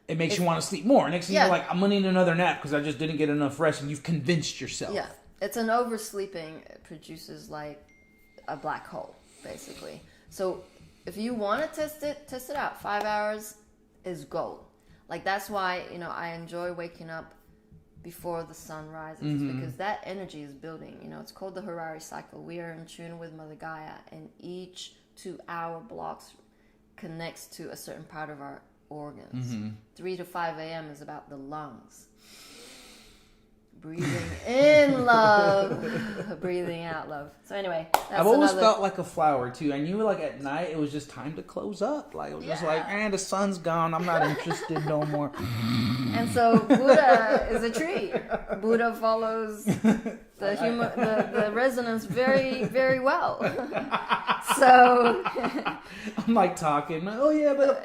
it makes you want to sleep more. Next thing you're like, I'm going to need another nap because I just didn't get enough rest, and you've convinced yourself. Yeah. It's an oversleeping. It produces like a black hole, basically. So if you want to test it out. 5 hours is gold. Like, that's why, I enjoy waking up before the sun rises because that energy is building. It's called the Harari cycle. We are in tune with Mother Gaia, and each 2-hour blocks connects to a certain part of our organs. 3 to 5 a.m. is about the lungs. Breathing in love, breathing out love. So anyway, I've always felt like a flower too. I knew like at night it was just time to close up. Like it was just like, the sun's gone. I'm not interested no more. And so Buddha is a tree. Buddha follows the resonance very, very well. So I'm like talking. Oh yeah, but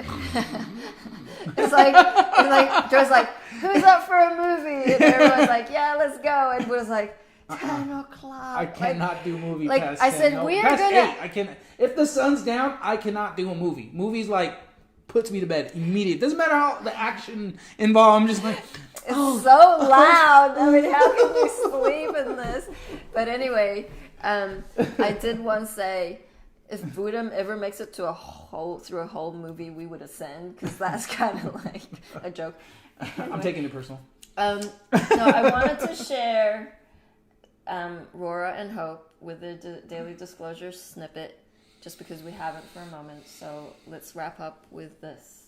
it's like Joe's like, who's up for a movie? And everyone's like, yeah, let's go. And Buddha's like, 10 o'clock. I cannot do movie like past I 10. said, No, we are past gonna. 8. I can. If the sun's down, I cannot do a movie. Movies like puts me to bed immediately. Doesn't matter how the action involved. I'm just like, It's so loud. I mean, how can you sleep in this? But anyway, I did once say, if Buddha ever makes it to through a whole movie, we would ascend, because that's kind of like a joke. Anyway, I'm taking it personal. No, I wanted to share Rora and Hope with the Daily Disclosure snippet, just because we haven't for a moment. So let's wrap up with this.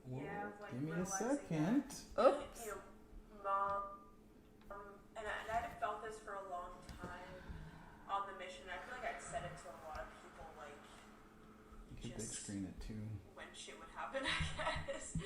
Whoa, give me a second. Oops. You know, Mom, and I've felt this for a long time on the mission. I feel like I've said it to a lot of people, like, You can big just screen it too. when shit would happen, I guess.